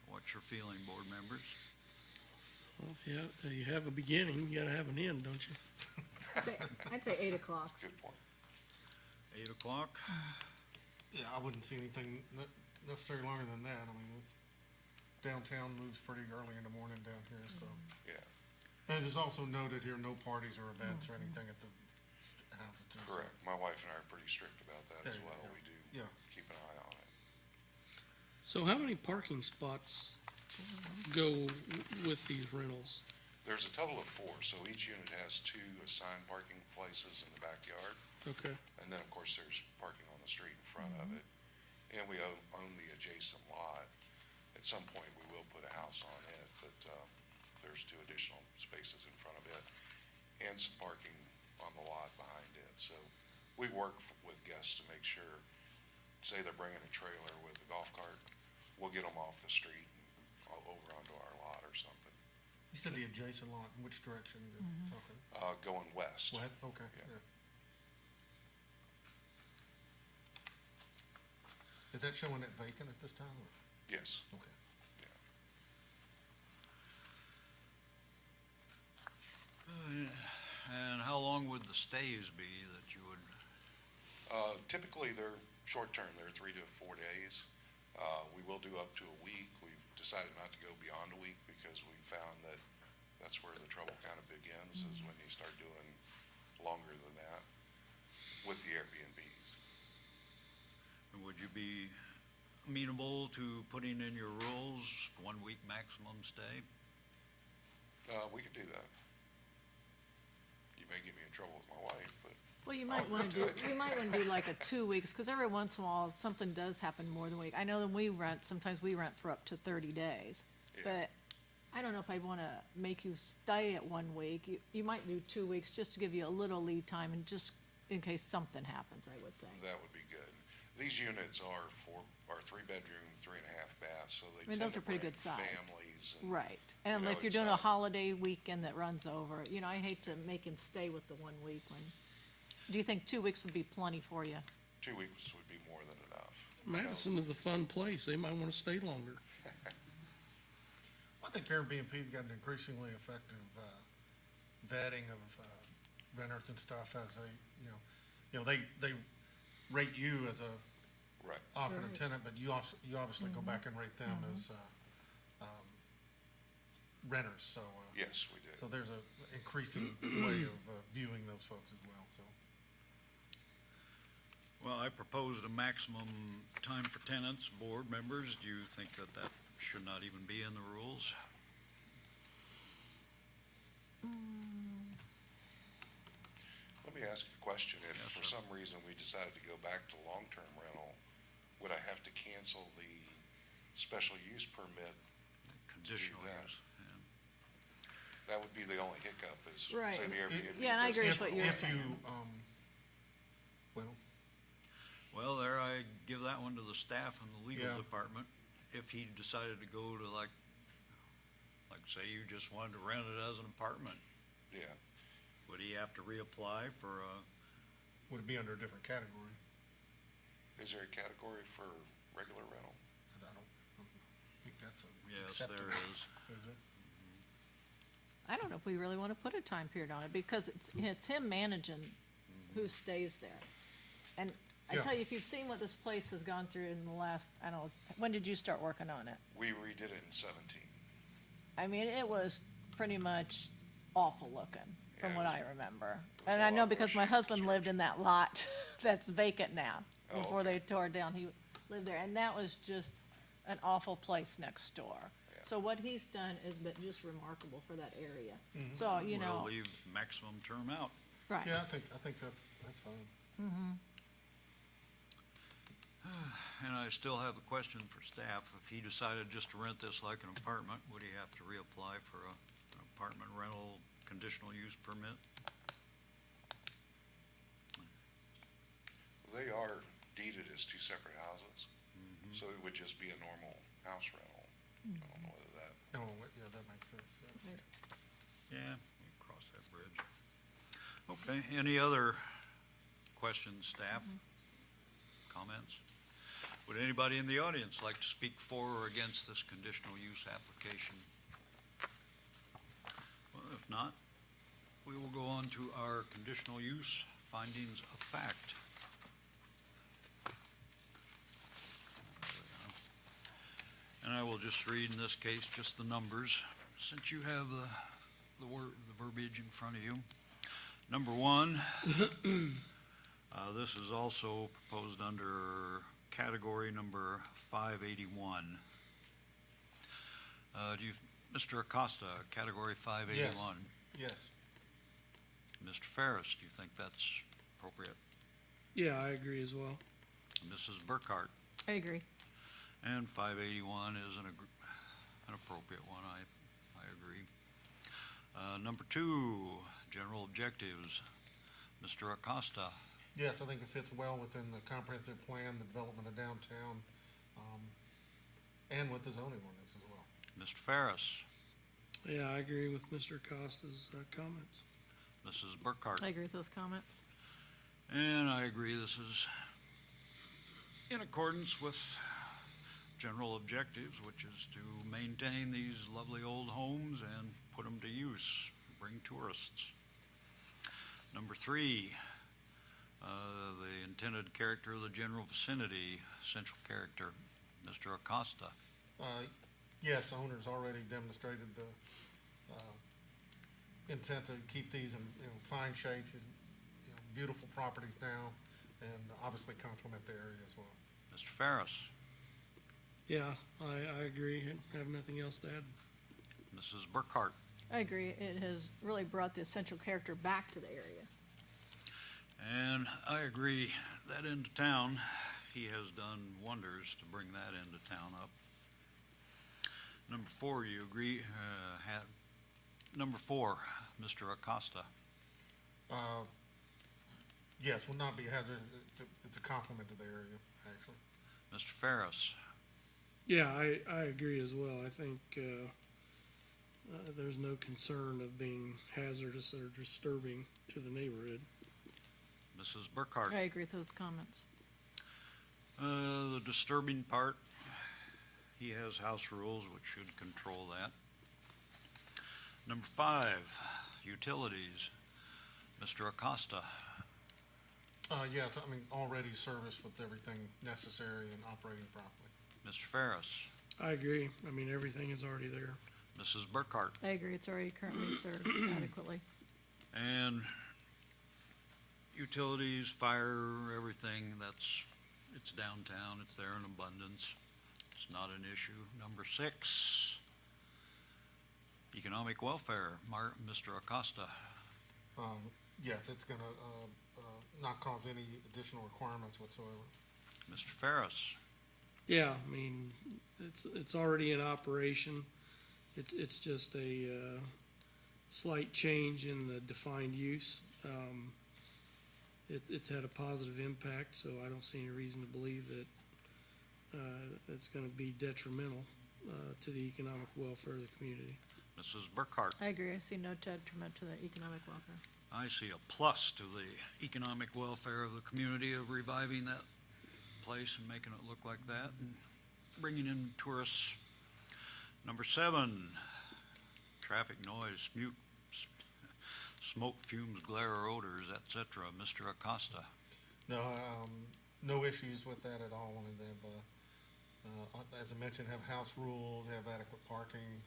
What's your feeling, board members? Well, if you have a beginning, you gotta have an end, don't you? I'd say 8 o'clock. Good point. 8 o'clock? Yeah, I wouldn't see anything necessarily longer than that. I mean, downtown moves pretty early in the morning down here, so. Yeah, And it's also noted here, no parties or events or anything at the house. too, so. correct. My wife and I are pretty strict about that as There you well. go. We do Yeah. keep an eye on it. So how many parking spots go with these rentals? There's a total of 4, so each unit has 2 assigned parking places in the backyard. Okay, And then, of course, there's parking on the street in front of it. And we own the adjacent lot. At some point, we will put a house on it, but there's 2 additional spaces in front of it and some parking on the lot behind it. So we work with guests to make sure, say they're bringing a trailer with a golf cart, we'll get them off the street and over onto our lot or something. You said the adjacent lot, in which direction you're talking? Going west. West, okay, Yeah. yeah. Is that showing it vacant at this time? Yes. Okay. And how long would the stays be that you would, Typically, they're short-term, they're 3 to 4 days. We will do up to a week. We've decided not to go beyond a week because we found that that's where the trouble kind of begins, is when you start doing longer than that with the Airbnbs. would you be amenable to putting in your rules, 1 week maximum stay? We could do that. You may get me in trouble with my wife, but Well, you might wanna do like a 2 weeks, cause every once in a while, something does happen more than a week. I know when sometimes we rent for up to 30 days. Yeah. But I don't know if I'd wanna make you stay at 1 week. You might do 2 weeks just to give you a little lead time and just in case something happens, I would think. that would be good. These units are 3-bedroom, 3.5 baths, so they mean, tend those to are pretty bring good size. families and. Right, and You know, if you're it's doing a not- holiday weekend that runs over, I hate to make him stay with the 1 week when, do you think 2 weeks would be plenty for you? 2 weeks would be more than enough. You know, Madison is a fun place, they might wanna stay longer. I think Airbnb's got an increasingly effective, vetting of, renters and stuff as they rate you as a Right. alternate Right. tenant, but you obviously go back and rate them as, renters, so, Yes, we so do. there's a increasing way of viewing those folks as well, so. Well, I proposed a maximum time for tenants, board members. Do you think that that should not even be in the rules? Let me ask you a question. If Yes, for sir. some reason we decided to go back to long-term rental, would I have to cancel the special use permit? Conditional that. use. Yeah. That would be the only hiccup is, Right. say, the Airbnb. Yeah, and I agree with business what you're If saying. you, well, Well, there, I give that one to the staff and the legal Yeah. department. If he decided to go to like say you just wanted to rent it as an apartment, Yeah, would he have to reapply for a, would it be under a different category? is there a category for regular rental? I don't think that's yes, acceptable. there is. Is it? I don't know if we really wanna put a time period on it, because it's him managing who stays there. And I Yeah. tell you, if you've seen what this place has gone through in the last, I don't know, when did you start working on it? We redid it in 17. I mean, it was pretty much awful looking, from Yeah, what it was- I remember. was And a I lot know more because my shit husband lived construction. in that lot that's vacant now. Oh, Before they okay. tore it down, he lived there, and that was just an awful place next door. Yeah. So what he's done has been just remarkable for that area. So, you We'll know, leave maximum term out. right. Yeah, I think that's fine. And I still have a question for staff. If he decided just to rent this like an apartment, would he have to reapply for an apartment rental conditional use permit? They are deeded as two separate houses, so it would just be a normal house rental. I don't know whether that, Oh, yeah, that makes sense, yeah. Yeah, we can cross that bridge. Okay, any other questions, staff? Comments? Would anybody in the audience like to speak for or against this conditional use application? Well, if not, we will go on to our conditional use findings of fact. And I will just read in this case just the numbers, since you have the verbiage in front of you. Number one, this is also proposed under category number 581. Mr. Acosta, category 581. Yes, Mr. Ferris, do you think that's appropriate? Yeah, I agree as well. Mrs. Burkhart, I agree. and 581 is an appropriate one, I agree. Number two, general objectives. Mr. Acosta, yes, I think it fits well within the comprehensive plan, the development of downtown, and with the zoning ordinance as well. Mr. Ferris, Yeah, I agree with Mr. Costa's comments. Mrs. Burkhart. I agree with those comments. And I agree, this is in accordance with general objectives, which is to maintain these lovely old homes and put them to use, bring tourists. Number three, the intended character of the general vicinity, essential character, Mr. Acosta. Yes, owners already demonstrated the intent to keep these in, fine shape, beautiful properties now, and obviously complement the area as well. Mr. Ferris, Yeah, I agree and have nothing else to add. Mrs. Burkhart, I agree. It has really brought the essential character back to the area. and I agree, that into town, he has done wonders to bring that into town up. Number four, you agree, number four, Mr. Acosta. Yes, will not be hazardous, it's a compliment to the area, actually. Mr. Ferris, Yeah, I agree as well. I think, there's no concern of being hazardous or disturbing to the neighborhood. Mrs. Burkhart. I agree with those comments. The disturbing part, he has house rules which should control that. Number five, utilities, Mr. Acosta. Yeah, I mean, already serviced with everything necessary and operating properly. Mr. Ferris, I agree. I mean, everything is already there. Mrs. Burkhart. I agree, it's already currently served adequately. And utilities, fire, everything, it's downtown, it's there in abundance. It's not an issue. Number 6, economic welfare, Mr. Acosta. Yes, it's gonna, not cause any additional requirements whatsoever. Mr. Ferris. Yeah, I mean, it's already in operation. It's just a, slight change in the defined use. It's had a positive impact, so I don't see any reason to believe that, it's gonna be detrimental, to the economic welfare of the community. Mrs. Burkhart. I agree, I see no detriment to the economic welfare. I see a plus to the economic welfare of the community of reviving that place and making it look like that and bringing in tourists. Number 7, traffic noise, smoke, fumes, glare, odors, etc. Mr. Acosta. No, no issues with that at all. And they've, as I mentioned, have house rules, have adequate parking.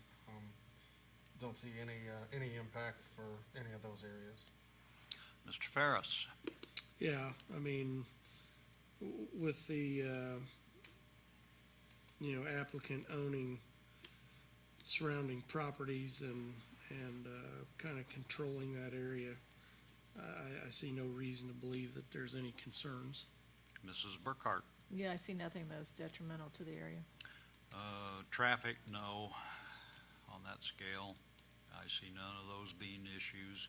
Don't see any impact for any of those areas. Mr. Ferris. Yeah, I mean, with the, applicant owning surrounding properties and kind of controlling that area, I see no reason to believe that there's any concerns. Mrs. Burkhart. Yeah, I see nothing that's detrimental to the area. Traffic, no, on that scale. I see none of those being issues.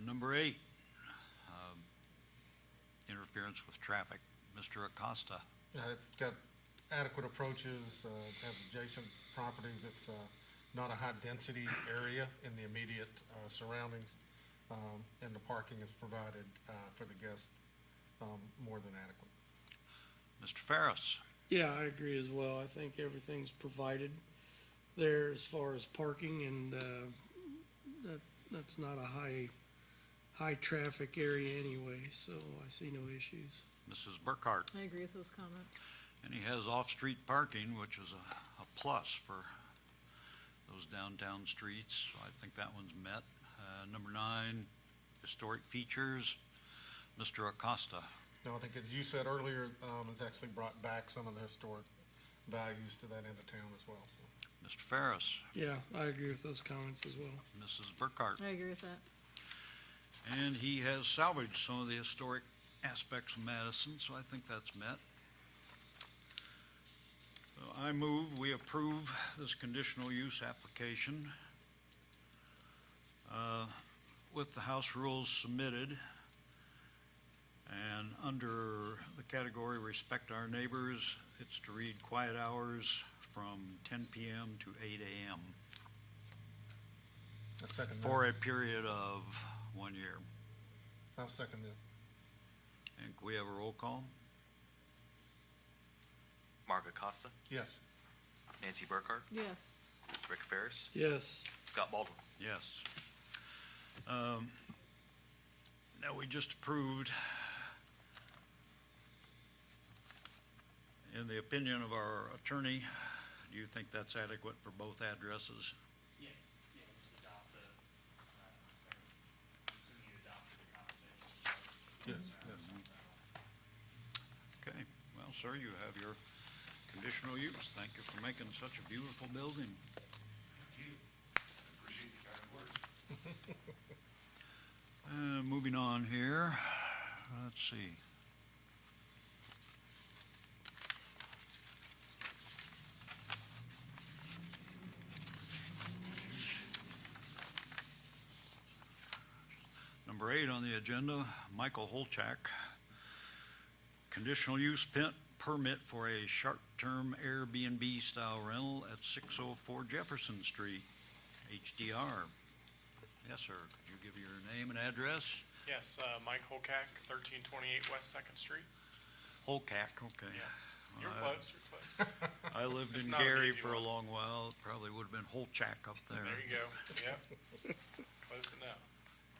Number 8, interference with traffic. Mr. Acosta. It's got adequate approaches, has adjacent property that's, not a high-density area in the immediate, surroundings. And the parking is provided, for the guests, more than adequate. Mr. Ferris. Yeah, I agree as well. I think everything's provided there as far as parking, and that's not a high traffic area anyway, so I see no issues. Mrs. Burkhart. I agree with those comments. And he has off-street parking, which is a plus for those downtown streets. So I think that one's met. Number 9, historic features. Mr. Acosta. No, I think as you said earlier, it's actually brought back some of the historic values to that end of town as well. So. Mr. Ferris. Yeah, I agree with those comments as well. Mrs. Burkhart. I agree with that. And he has salvaged some of the historic aspects of Madison, so I think that's met. So I move we approve this conditional use application with the house rules submitted. And under the category respect our neighbors, it's to read quiet hours from 10 p.m. to 8 a.m. I second that. for a period of 1 year. I'll second that. And can we have a roll call? Mark Acosta, Yes. Nancy Burkhart, Yes. Rick Ferris, Yes, Scott Baldwin. Yes. Now, we just approved, in the opinion of our attorney, do you think that's adequate for both addresses? Yes, yeah, just adopt the, assuming you adopted the conversation. Yes. Okay, well, sir, you have your conditional use. Thank you for making such a beautiful building. Thank you. Appreciate the kind words. Moving on here, let's see. Number 8 on the agenda, Michael Holchak. Conditional use permit for a short-term Airbnb style rental at 604 Jefferson Street, HDR. Yes, sir. Could you give your name and address? Yes, Mike Holcack, 1328 West Second Street. Holchak, okay. Yeah. You're Uh, close, you're close. I lived It's in not an Gary easy for a one. long while. It probably would have been Holchak up there. There you go, yep. Close enough.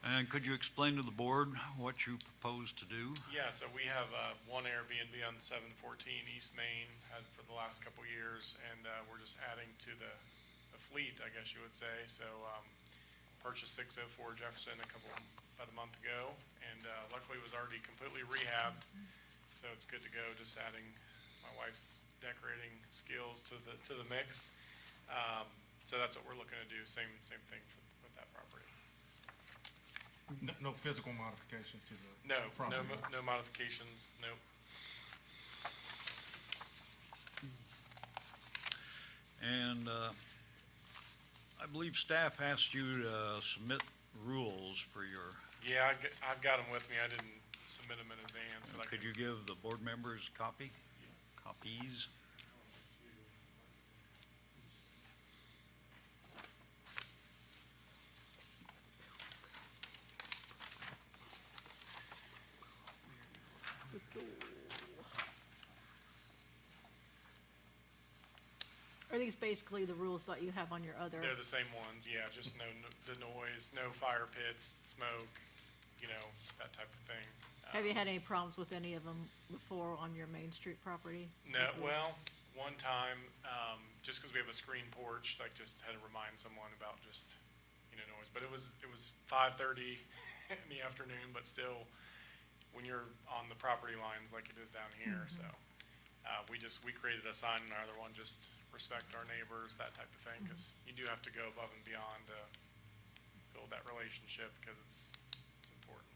And could you explain to the board what you propose to do? Yeah, so we have one Airbnb on 714 East Main, had for the last couple years, and we're just adding to the a fleet, I guess you would say. So, purchased 604 Jefferson about a month ago, and luckily it was already completely rehabbed, so it's good to go. Just adding my wife's decorating skills to the mix. So that's what we're looking to do. Same thing with that property. No physical modifications to the No property? no modifications. Nope. And I believe staff asked you to submit rules for your, Yeah, I've got them with me. I didn't submit them in advance, but I could you give the board members copies? Are these basically the rules that you have on your other? They're the same ones, yeah, just the noise, no fire pits, smoke, that type of thing. Have you had any problems with any of them before on your Main Street property? No, well, one time, just because we have a screen porch, just had to remind someone about just, noise. But it was 5:30 in the afternoon, but still, when you're on the property lines like it is down here, so. We created a sign in our other one, just respect our neighbors, that type of thing, because you do have to go above and beyond to build that relationship, because it's important.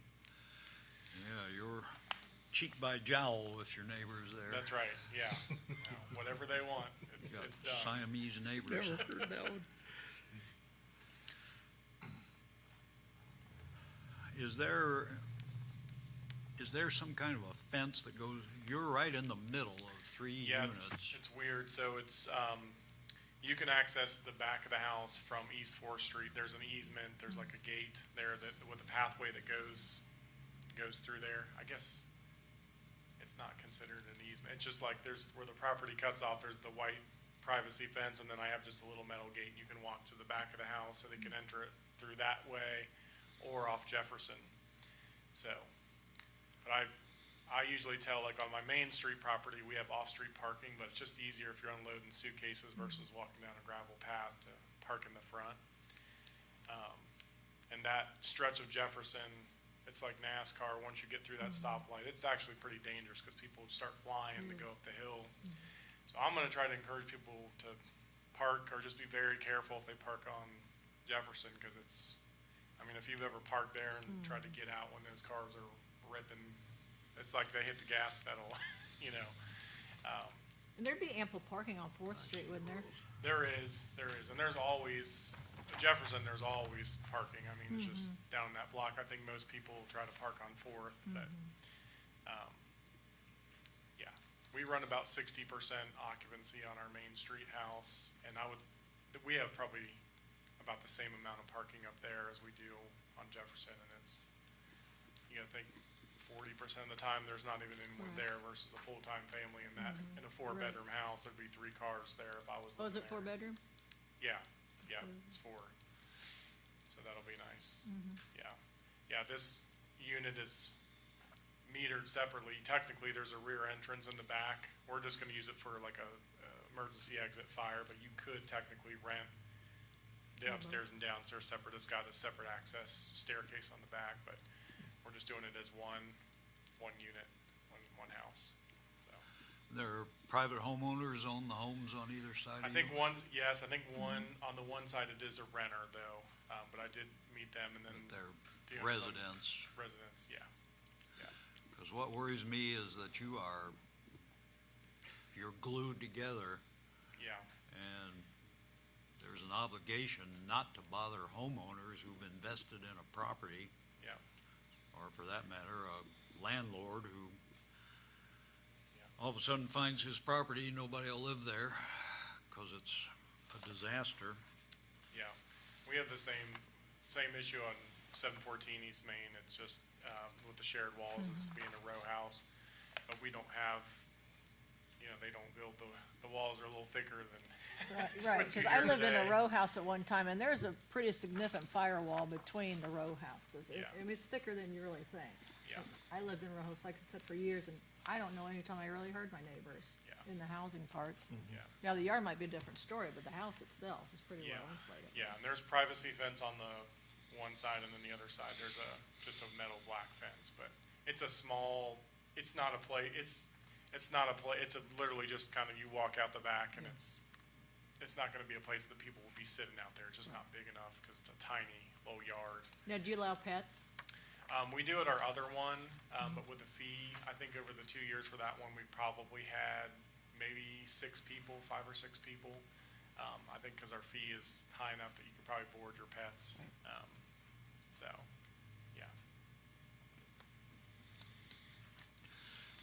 Yeah, you're cheek by jowl with your neighbors there. That's right, yeah. Whatever they want, You got it's done. Siamese neighbors. Never heard that one. Is there some kind of a fence that goes, you're right in the middle of three Yeah, units. it's weird. So it's, you can access the back of the house from East 4th Street. There's an easement, there's like a gate there with a pathway that goes through there. I guess it's not considered an easement. It's just like there's where the property cuts off, there's the white privacy fence, and then I have just a little metal gate. You can walk to the back of the house so they can enter it through that way or off Jefferson. So, but I usually tell, like on my Main Street property, we have off-street parking, but it's just easier if you're unloading suitcases versus walking down a gravel path to park in the front. And that stretch of Jefferson, it's like NASCAR. Once you get through that stoplight, it's actually pretty dangerous because people start flying to go up the hill. So I'm gonna try to encourage people to park or just be very careful if they park on Jefferson, because if you've ever parked there and tried to get out when those cars are ripping, it's like they hit the gas pedal, And there'd be ample parking on 4th Street, wouldn't there? There is, and there's always, Jefferson, there's always parking. It's just down that block. I think most people try to park on 4th, but, yeah. We run about 60% occupancy on our Main Street house, and we have probably about the same amount of parking up there as we do on Jefferson, and it's, you gotta think 40% of the time, there's not even anyone there versus a full-time family in that, in a 4-bedroom house, there'd be 3 cars there if I was Oh, is living it there. 4-bedroom? Yeah, it's 4. So that'll be nice. Yeah, this unit is metered separately. Technically, there's a rear entrance in the back. We're just gonna use it for like a emergency exit fire, but you could technically rent the upstairs and downstairs separate. It's got a separate access staircase on the back, but we're just doing it as one unit, one house, so. There are private homeowners own the homes on either side I of think you? one, yes, I think one, on the one side it is a renter though, but I did meet them and then. But they're the others on- residents. Residents, yeah. Because what worries me is that you're glued together, Yeah, and there's an obligation not to bother homeowners who've invested in a property, yeah, or for that matter, a landlord who Yeah. all of a sudden finds his property, nobody will live there, because it's a disaster. yeah. We have the same issue on 714 East Main. It's just, with the shared walls, it's being a row house. But we don't have, they don't build, the walls are a little thicker than. Right, what because you I hear lived in a today. row house at one time, and there's a pretty significant firewall between the row houses. Yeah. It's thicker than you really think. Yeah, I lived in a row house, like I said, for years, and I don't know any time I really heard my neighbors Yeah. in the housing part. Yeah. Now, the yard might be a different story, but the house itself is pretty Yeah, well insulated. yeah, and there's privacy fence on the one side, and then the other side, there's just a metal black fence, but it's a small, it's not a it's literally just kind of, you walk out the back, and it's not gonna be a place that people will be sitting out there, it's just not big enough, because it's a tiny, low yard. Now, do you allow pets? We do at our other one, but with the fee, I think over the 2 years for that one, we probably had maybe 5 or 6 people. I think because our fee is high enough that you could probably board your pets. So, yeah.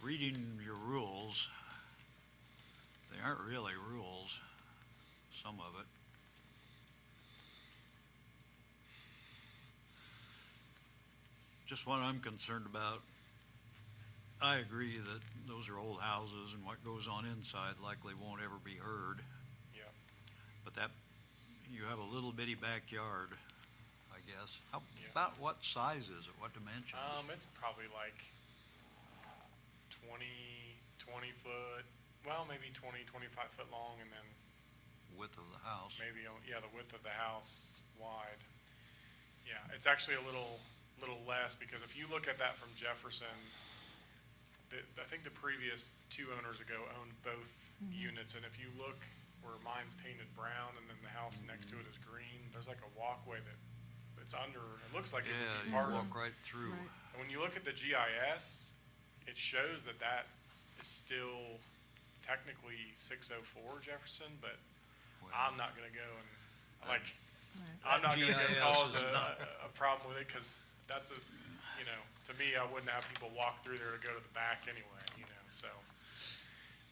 Reading your rules, they aren't really rules, some of it. Just what I'm concerned about, I agree that those are old houses and what goes on inside likely won't ever be heard. Yeah. But that, you have a little bitty backyard, I guess. How, Yeah. about what size is it? What dimensions? It's probably like 20 foot, well, maybe 25 foot long, and then Width of the house? maybe, the width of the house wide. Yeah, it's actually a little less, because if you look at that from Jefferson, I think the previous 2 owners ago owned both units, and if you look where mine's painted brown and then the house next to it is green, there's like a walkway it's under, it looks like it Yeah, would be you part of. walk right through. Right. And when you look at the GIS, it shows that is still technically 604 Jefferson, but Well, I'm not gonna go and, Right. I'm not gonna go GIS cause is not- a problem with it, cause that's to me, I wouldn't have people walk through there to go to the back anyway, so.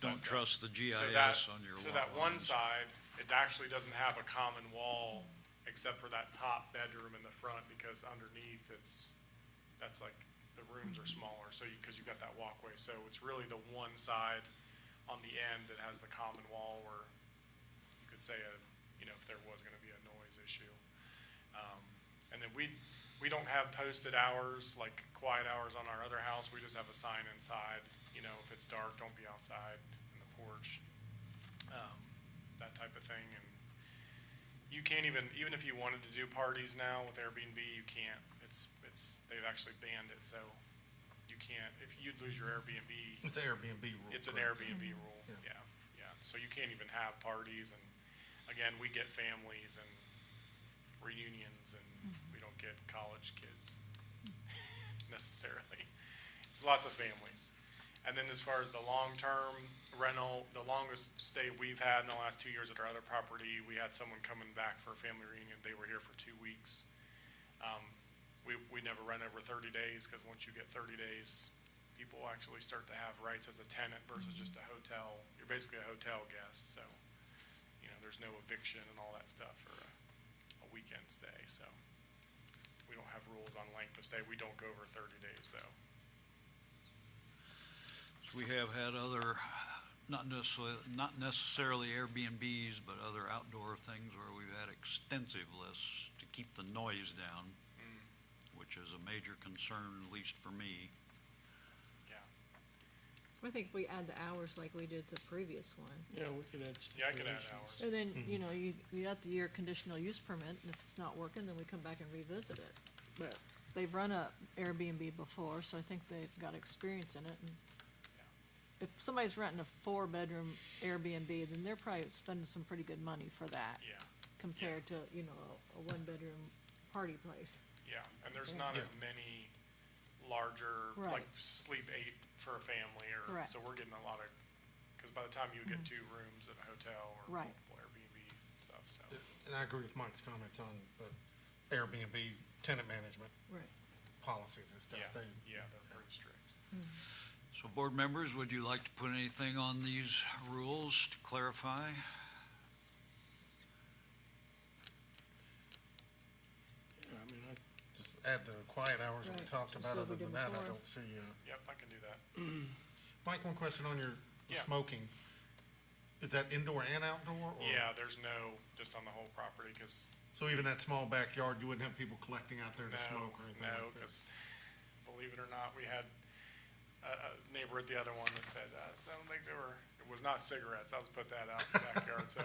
Don't But, trust the GIS on your lot So that one lines. side, it actually doesn't have a common wall except for that top bedroom in the front, because underneath that's like, the rooms are smaller, so cause you've got that walkway, so it's really the one side on the end that has the common wall where you could say if there was gonna be a noise issue. And then we don't have posted hours, like quiet hours on our other house, we just have a sign inside, if it's dark, don't be outside in the porch. That type of thing, and you can't even if you wanted to do parties now with Airbnb, you can't, they've actually banned it, so you can't, if you'd lose your Airbnb, It's the Airbnb rule. it's an correct? Airbnb rule, Yeah. yeah, so you can't even have parties, and again, we get families and reunions, and we don't get college kids necessarily. It's lots of families. And then as far as the long-term rental, the longest stay we've had in the last 2 years at our other property, we had someone coming back for a family reunion, they were here for 2 weeks. We never rent over 30 days, because once you get 30 days, people actually start to have rights as a tenant versus just a hotel. You're basically a hotel guest, so, there's no eviction and all that stuff for a weekend stay, so. We don't have rules on length of stay, we don't go over 30 days though. We have had other, not necessarily Airbnbs, but other outdoor things where we've had extensive lists to keep the noise down, which is a major concern, at least for me. Yeah, I think we add the hours like we did the previous one. Yeah, we could add. yeah, I could add stipulations. hours. And then, you got the year conditional use permit, and if it's not working, then we come back and revisit it. But they've run a Airbnb before, so I think they've got experience in it, and if somebody's renting a 4-bedroom Airbnb, then they're probably spending some pretty good money for that. Yeah, Compared to, a 1-bedroom party place. yeah, and there's not Yeah. as many larger, Right. like sleep 8 for a family, Correct. so we're getting a lot of, because by the time you get 2 rooms at a hotel or Right. multiple Airbnbs and stuff, so. And I agree with Mike's comments on the Airbnb tenant management Right. policies and stuff. Yeah, They, yeah, they're pretty strict. So board members, would you like to put anything on these rules to clarify? Yeah, I mean, just add the quiet hours that we Right, talked just about. so Other we than did that, I before. don't see, Yep, I can do that. Mike, one question on your Yeah. smoking. Is that indoor and outdoor? Or? Yeah, there's no, just on the whole property, because So even that small backyard, you wouldn't have people collecting out there to No, smoke or anything like that? because believe it or not, we had a neighbor at the other one that said, so I don't think it was not cigarettes, I'll just put that out in the backyard, so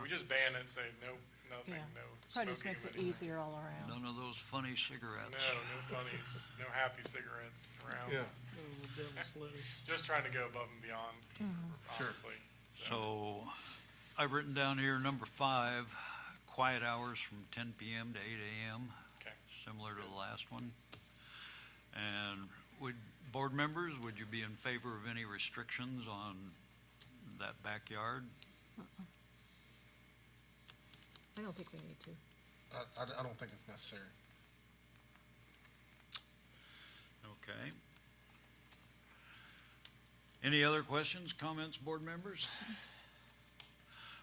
we just ban it, say, no, nothing, Yeah. no Probably just smoking makes of it any- easier all around. None of those funny cigarettes. No funnies, no happy cigarettes around. Yeah, Little devil's lettuce. Just trying to go above and beyond, honestly, So, I've written down here, number 5, quiet hours from 10 PM to 8 AM, Okay. similar to the last one. And board members, would you be in favor of any restrictions on that backyard? I don't think we need to. I don't think it's necessary. Okay. Any other questions, comments, board members?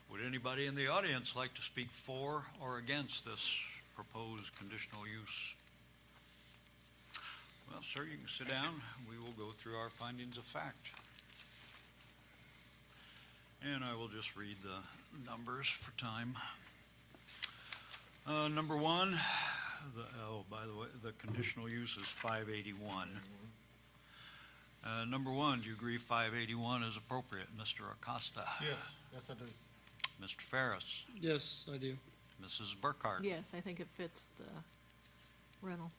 Would anybody in the audience like to speak for or against this proposed conditional use? Well, sir, you can sit down. We will go through our findings of fact. And I will just read the numbers for time. Number 1, by the way, the conditional use is 581. Number 1, do you agree 581 is appropriate? Mr. Acosta? Yes, I do. Mr. Ferris? Yes, I do. Mrs. Burkhart? Yes, I think it fits the rental.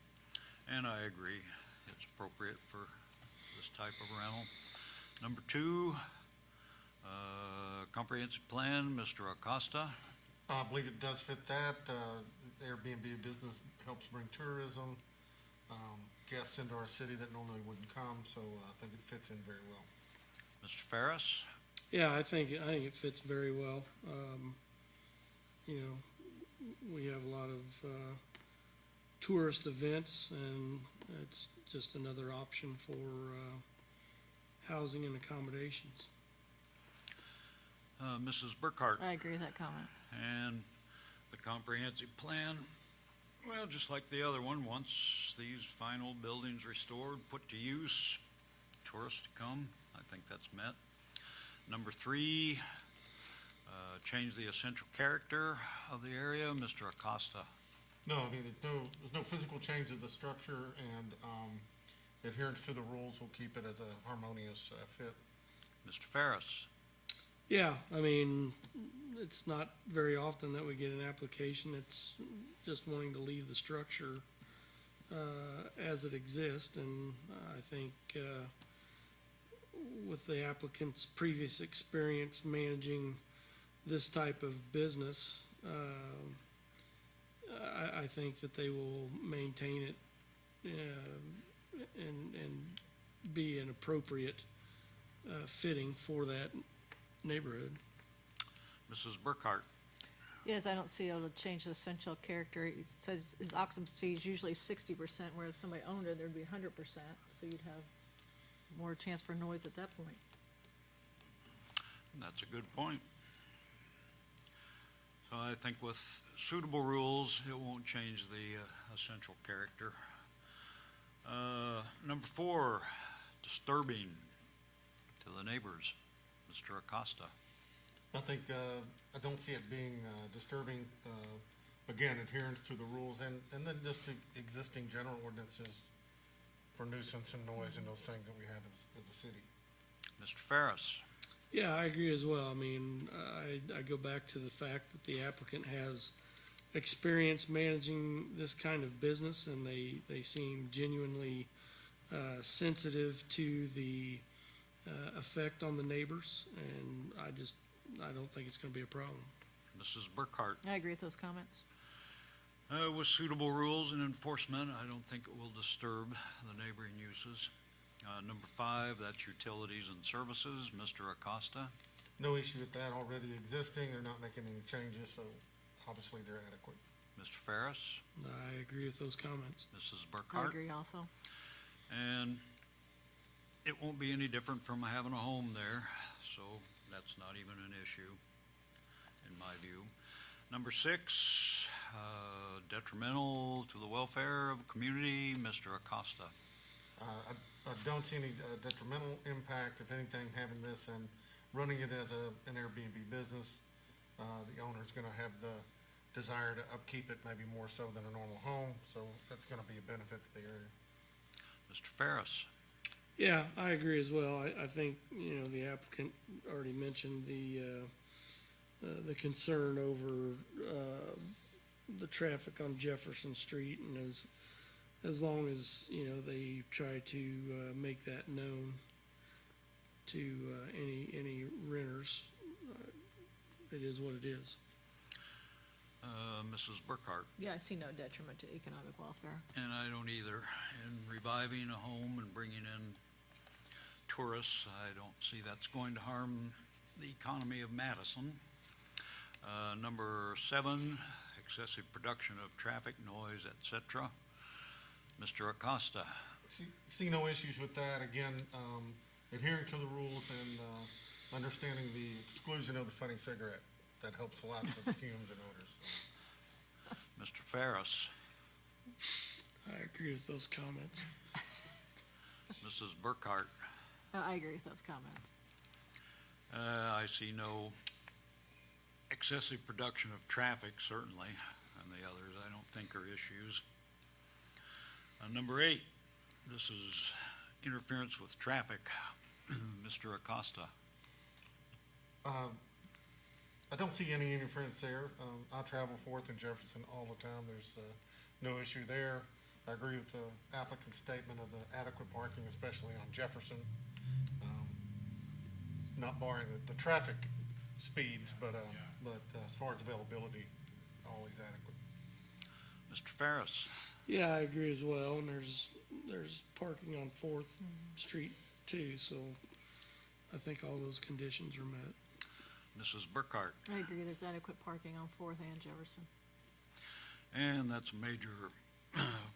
And I agree. It's appropriate for this type of rental. Number 2, comprehensive plan, Mr. Acosta? I believe it does fit that. Airbnb business helps bring tourism, guests into our city that normally wouldn't come, so I think it fits in very well. Mr. Ferris? Yeah, I think it fits very well. You know, we have a lot of tourist events, and it's just another option for housing and accommodations. Mrs. Burkhart? I agree with that comment. And the comprehensive plan, well, just like the other one, once these final buildings restored, put to use, tourists to come, I think that's met. Number 3, change the essential character of the area, Mr. Acosta. No, I mean, there's no physical change of the structure, and adherence to the rules will keep it as a harmonious fit. Mr. Ferris? Yeah, I mean, it's not very often that we get an application that's just wanting to leave the structure as it exists, and I think with the applicant's previous experience managing this type of business, I think that they will maintain it and be an appropriate fitting for that neighborhood. Mm-hmm. Mrs. Burkhart? Yes, I don't see it will change the essential character. It says his occupancy is usually 60%, whereas somebody owned it, there'd be 100%, so you'd have more chance for noise at that point. That's a good point. So I think with suitable rules, it won't change the essential character. Number 4, disturbing to the neighbors, Mr. Acosta. I think, I don't see it being disturbing, again, adherence to the rules, and then just the existing general ordinances for nuisance and noise and those things that we have as a city. Mr. Ferris? Yeah, I agree as well. I mean, I go back to the fact that the applicant has experience managing this kind of business, and they seem genuinely sensitive to the effect on the neighbors, and I don't think it's gonna be a problem. Mrs. Burkhart? I agree with those comments. With suitable rules and enforcement, I don't think it will disturb the neighboring uses. Number 5, that's utilities and services, Mr. Acosta. No issue with that, already existing, they're not making any changes, so obviously they're adequate. Mr. Ferris? I agree with those comments. Mrs. I Burkhart? agree also. And it won't be any different from having a home there, so that's not even an issue, in my view. Number 6, detrimental to the welfare of the community, Mr. Acosta. I don't see any detrimental impact, if anything, having this and running it as an Airbnb business. The owner's gonna have the desire to upkeep it maybe more so than a normal home, so that's gonna be a benefit to the area. Mr. Ferris? Yeah, I agree as well. I think, the applicant already mentioned the concern over, the traffic on Jefferson Street, and as long as, they try to, make that known to, any renters, it is what it is. Mrs. Burkhart, Yeah, I see no detriment to economic welfare. and I don't either. In reviving a home and bringing in tourists, I don't see that's going to harm the economy of Madison. Number 7, excessive production of traffic, noise, et cetera. Mr. Acosta. See no issues with that. Again, adhering to the rules and, understanding the exclusion of the funny cigarette. That helps a lot for the fumes and odors. Mr. Ferris. I agree with those comments. Mrs. Burkhart. I agree with those comments. I see no excessive production of traffic, certainly, and the others I don't think are issues. Number 8, this is interference with traffic. Mr. Acosta. I don't see any interference there. I travel Fourth and Jefferson all the time. There's no issue there. I agree with the applicant's statement of the adequate parking, especially on Jefferson. Not barring the traffic speeds, but as far as availability, always adequate. Mr. Ferris. Yeah, I agree as well, and there's parking on Fourth Street too, so I think all those conditions are met. Mrs. Burkhart. I agree, there's adequate parking on Fourth and Jefferson. And that's a major,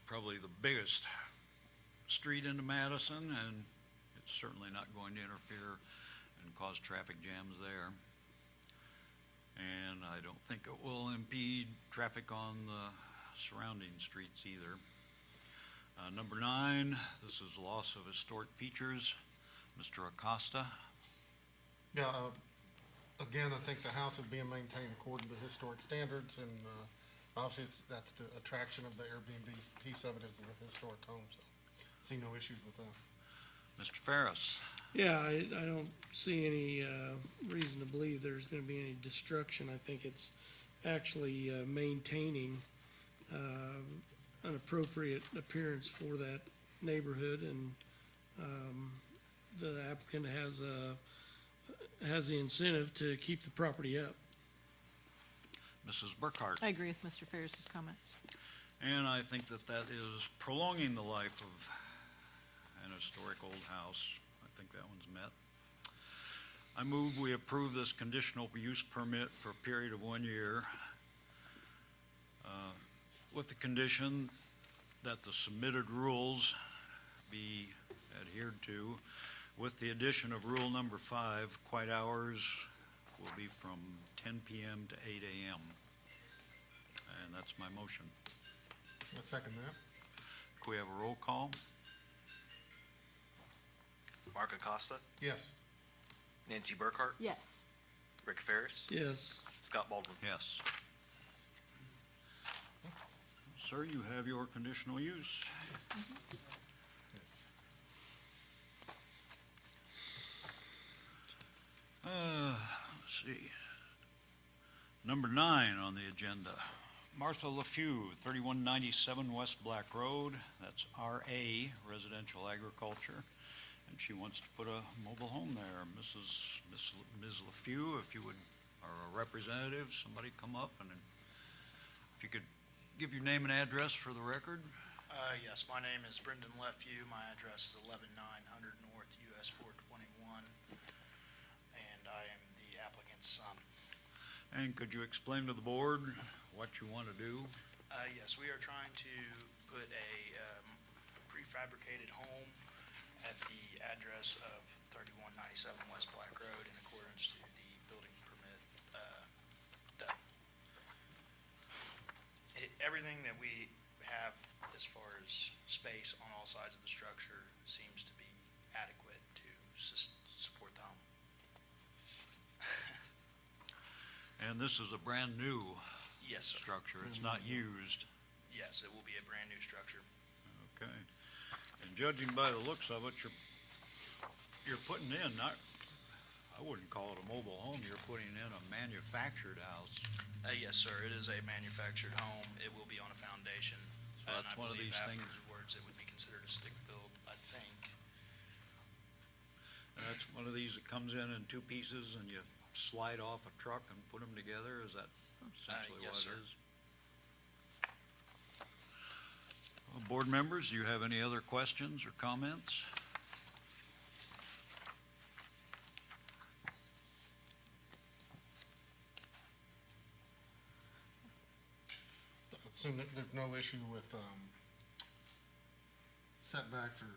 probably the biggest street into Madison, and it's certainly not going to interfere and cause traffic jams there. And I don't think it will impede traffic on the surrounding streets either. Number 9, this is loss of historic features. Mr. Acosta. Yeah, again, I think the house is being maintained according to historic standards, and obviously that's the attraction of the Airbnb piece of it is the historic home, so see no issues with that. Mr. Ferris. Yeah, I don't see any reason to believe there's gonna be any destruction. I think it's actually maintaining an appropriate appearance for that neighborhood, and the applicant has the incentive to keep the property up. Mrs. Burkhart. I agree with Mr. Ferris's comments. And I think that that is prolonging the life of an historic old house. I think that one's met. I move we approve this conditional use permit for a period of 1 year, with the condition that the submitted rules be adhered to, with the addition of rule number 5, quiet hours will be from 10 p.m. to 8 a.m. And that's my motion. I second that. Can we have a roll call? Mark Acosta, Yes. Nancy Burkhart, Yes. Rick Ferris, Yes. Scott Baldwin. Yes. Sir, you have your conditional use. Let's see. Number 9 on the agenda. Martha LaFew, 3197 West Black Road. That's RA, Residential Agriculture. And she wants to put a mobile home there. Ms. LaFew, if you would, or a representative, somebody come up, and if you could give your name and address for the record. Yes, my name is Brendan Lefew. My address is 11900 North US 421, and I am the applicant's son. And could you explain to the board what you want to do? Yes, we are trying to put a prefabricated home at the address of 3197 West Black Road in accordance to the building permit. Everything that we have as far as space on all sides of the structure seems to be adequate to support the home. And this is a brand-new Yes, sir. structure. It's not used. Yes, it will be a brand-new structure. Okay. And judging by the looks of it, you're you're putting in, not, I wouldn't call it a mobile home, you're putting in a manufactured house. Yes, sir, it is a manufactured home. It will be on a foundation. So And that's I one of believe these things- afterwards, it would be considered a stick build, I think. And that's one of these that comes in two pieces and you slide off a truck and put them together, is that essentially what it yes, is? sir. Well, board members, do you have any other questions or comments? Assume that there's no issue with, setbacks or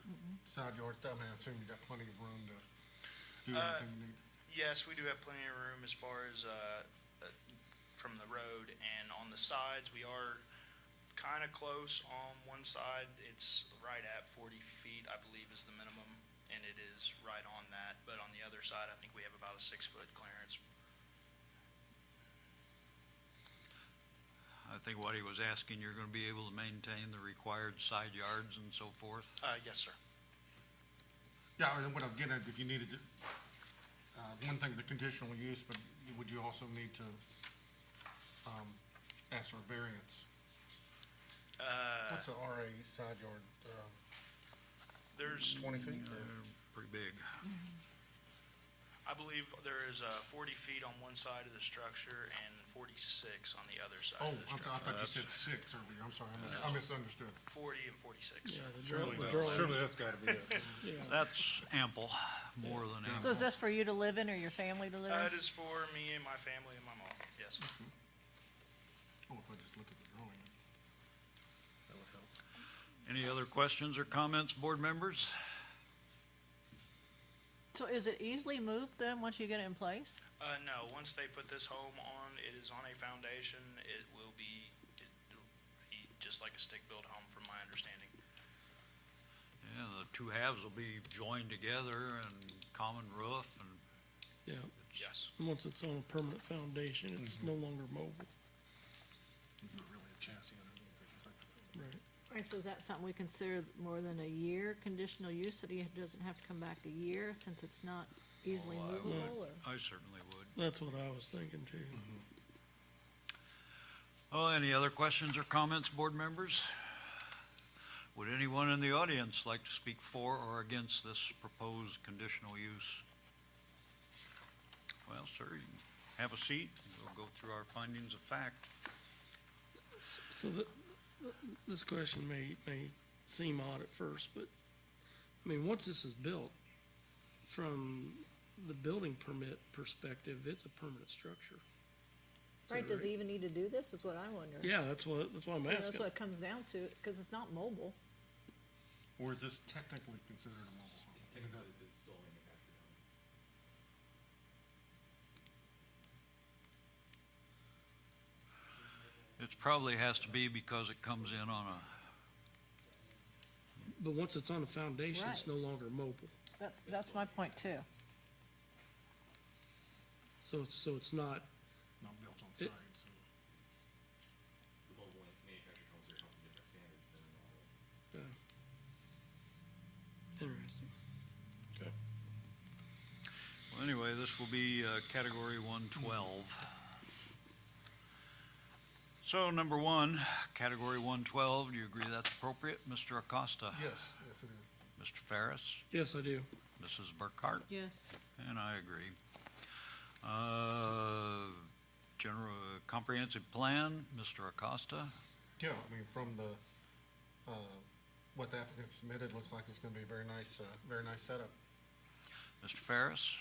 side yards. I mean, I assume you got plenty of room to do everything you need. Yes, we do have plenty of room as far as, from the road, and on the sides, we are kind of close on one side. It's right at 40 feet, I believe, is the minimum, and it is right on that. But on the other side, I think we have about a 6-foot clearance. I think what he was asking, you're gonna be able to maintain the required side yards and so forth? Yes, sir. Yeah, and what I was getting at, if you needed to, one thing, the conditional use, but would you also need to, ask for a variance? What's a RA side yard, There's, 20 feet? Pretty big. I believe there is 40 feet on one side of the structure and 46 on the other side Oh, of the I structure. thought you said 6 earlier. I'm sorry, I misunderstood. 40 and 46. Yeah, the Surely drawing, that's gotta be it. yeah. That's ample, more than ample. So is this for you to live in or your family to live in? It is for me and my family and my mom, yes. Oh, if I just look at the drawing, that would help. Any other questions or comments, board members? So is it easily moved then, once you get it in place? No, once they put this home on, it is on a foundation. It'll be just like a stick-built home from my understanding. Yeah, the two halves will be joined together and common roof and Yeah, Yes. and once it's on a permanent foundation, it's no longer mobile, It's not really a chassis underneath it, it's like a- right? All right, so is that something we consider more than a year conditional use, that he doesn't have to come back a year since it's not easily Oh, I would. movable, or? I certainly would. That's what I was thinking too. Oh, any other questions or comments, board members? Would anyone in the audience like to speak for or against this proposed conditional use? Well, sir, you can have a seat. We'll go through our findings of fact. So this question may seem odd at first, but, I mean, once this is built, from the building permit perspective, it's a permanent structure. Is that Right, does he even need to do this, is what I wonder. Yeah, that's what I'm Yeah, That's asking. what it comes down to, because it's not mobile. Or is this technically considered a mobile home? I mean, that- It's still a manufactured home. It probably has to be because it comes in on a, But once it's on a foundation, it's no Right. longer mobile. That's my point too. So it's not, not built on It- site, so. The mobile manufactured homes are held to different standards than a normal. interesting. well, anyway, this will be category 112. So number one, category 112, do you agree that's appropriate? Mr. Acosta? Yes, yes, it is. Mr. Ferris? Yes, I do. Mrs. Burkhart? Yes. And I agree. General comprehensive plan, Mr. Acosta? Yeah, I mean, from the, what the applicant submitted, looks like it's gonna be a very nice setup. Mr. Ferris?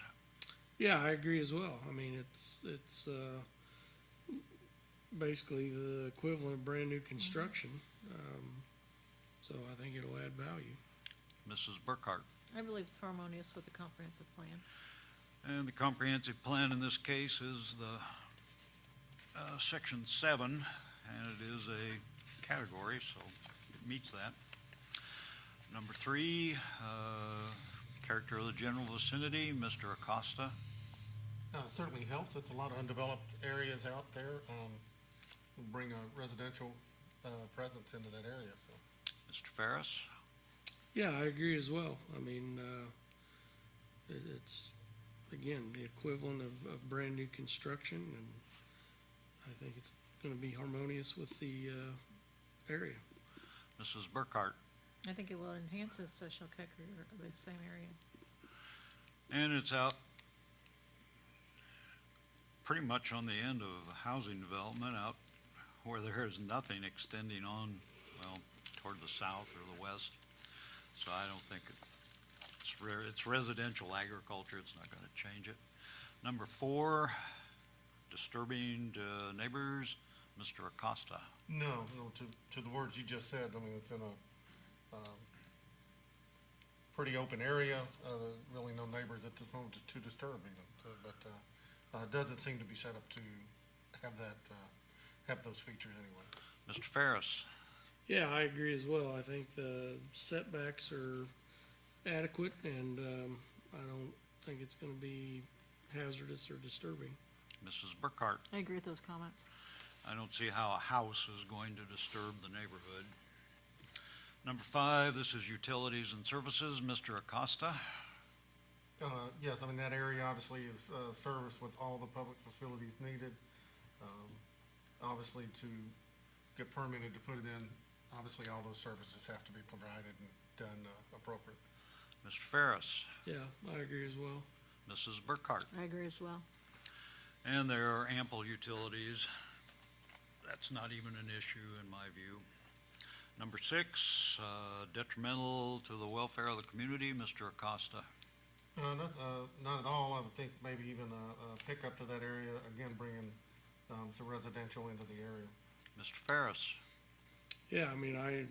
Yeah, I agree as well. I mean, it's basically the equivalent of brand new construction. So I think it'll add value. Mrs. Burkhart? I believe it's harmonious with the comprehensive plan. And the comprehensive plan in this case is the section 7, and it is a category, so it meets that. Number 3, character of the general vicinity, Mr. Acosta. Certainly helps. It's a lot of undeveloped areas out there. Will bring a residential, presence into that area, so. Mr. Ferris? Yeah, I agree as well. I mean, It's, again, the equivalent of brand-new construction, and I think it's gonna be harmonious with the, area. Mrs. Burkhart. I think it will enhance the social character of the same area. And it's out pretty much on the end of housing development, out where there is nothing extending on, well, toward the south or the west. So I don't think it's residential agriculture, it's not gonna change it. Number 4, disturbing neighbors, Mr. Acosta. No, to the words you just said, I mean, it's in a, pretty open area, really no neighbors at this moment to disturb even, but, it doesn't seem to be set up to have that, have those features anyway. Mr. Ferris. Yeah, I agree as well. I think the setbacks are adequate, and, I don't think it's gonna be hazardous or disturbing. Mrs. Burkhart. I agree with those comments. I don't see how a house is going to disturb the neighborhood. Number 5, this is utilities and services, Mr. Acosta. Yes, I mean, that area obviously is, serviced with all the public facilities needed. Obviously, to get permitted to put it in, obviously, all those services have to be provided and done, appropriately. Mr. Ferris. Yeah, I agree as well. Mrs. Burkhart. I agree as well. And there are ample utilities. That's not even an issue in my view. Number 6, detrimental to the welfare of the community, Mr. Acosta. Not at all. I would think maybe even a pickup to that area, again, bringing, some residential into the area. Mr. Ferris. Yeah, I mean, I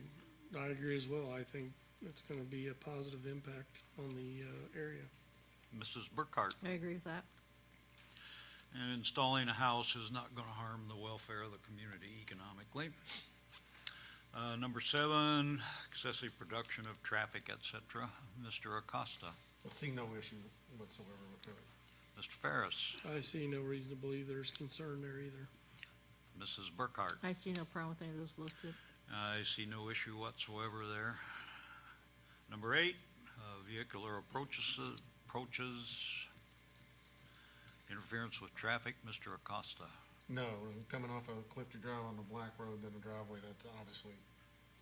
agree as well. I think it's gonna be a positive impact on the, area. Mrs. Burkhart. I agree with that. And installing a house is not going to harm the welfare of the community economically. Number 7, excessive production of traffic, etc. Mr. Acosta. I see no issue whatsoever with it. Mr. Ferris. I see no reason to believe there's concern there either. Mrs. Burkhart. I see no problem with any of those listed. I see no issue whatsoever there. Number 8, vehicular approaches, interference with traffic, Mr. Acosta. No, coming off of Clifty Drive on the Black Road, then a driveway, that's obviously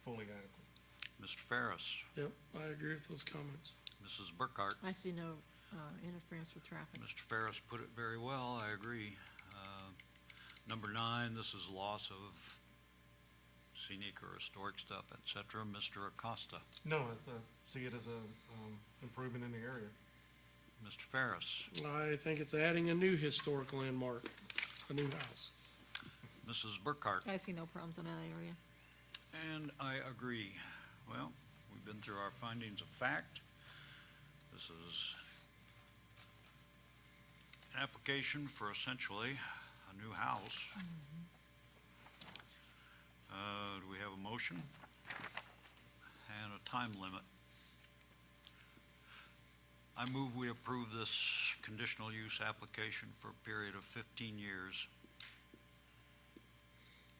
fully adequate. Mr. Ferris. Yep, I agree with those comments. Mrs. Burkhart. I see no interference with traffic. Mr. Ferris put it very well, I agree. Number 9, this is loss of scenic or historic stuff, etc. Mr. Acosta. No, I see it as a, improvement in the area. Mr. Ferris. I think it's adding a new historic landmark, a new house. Mrs. Burkhart. I see no problems in that area. And I agree. Well, we've been through our findings of fact. This is an application for essentially a new house. Do we have a motion? And a time limit. I move we approve this conditional use application for a period of 15 years.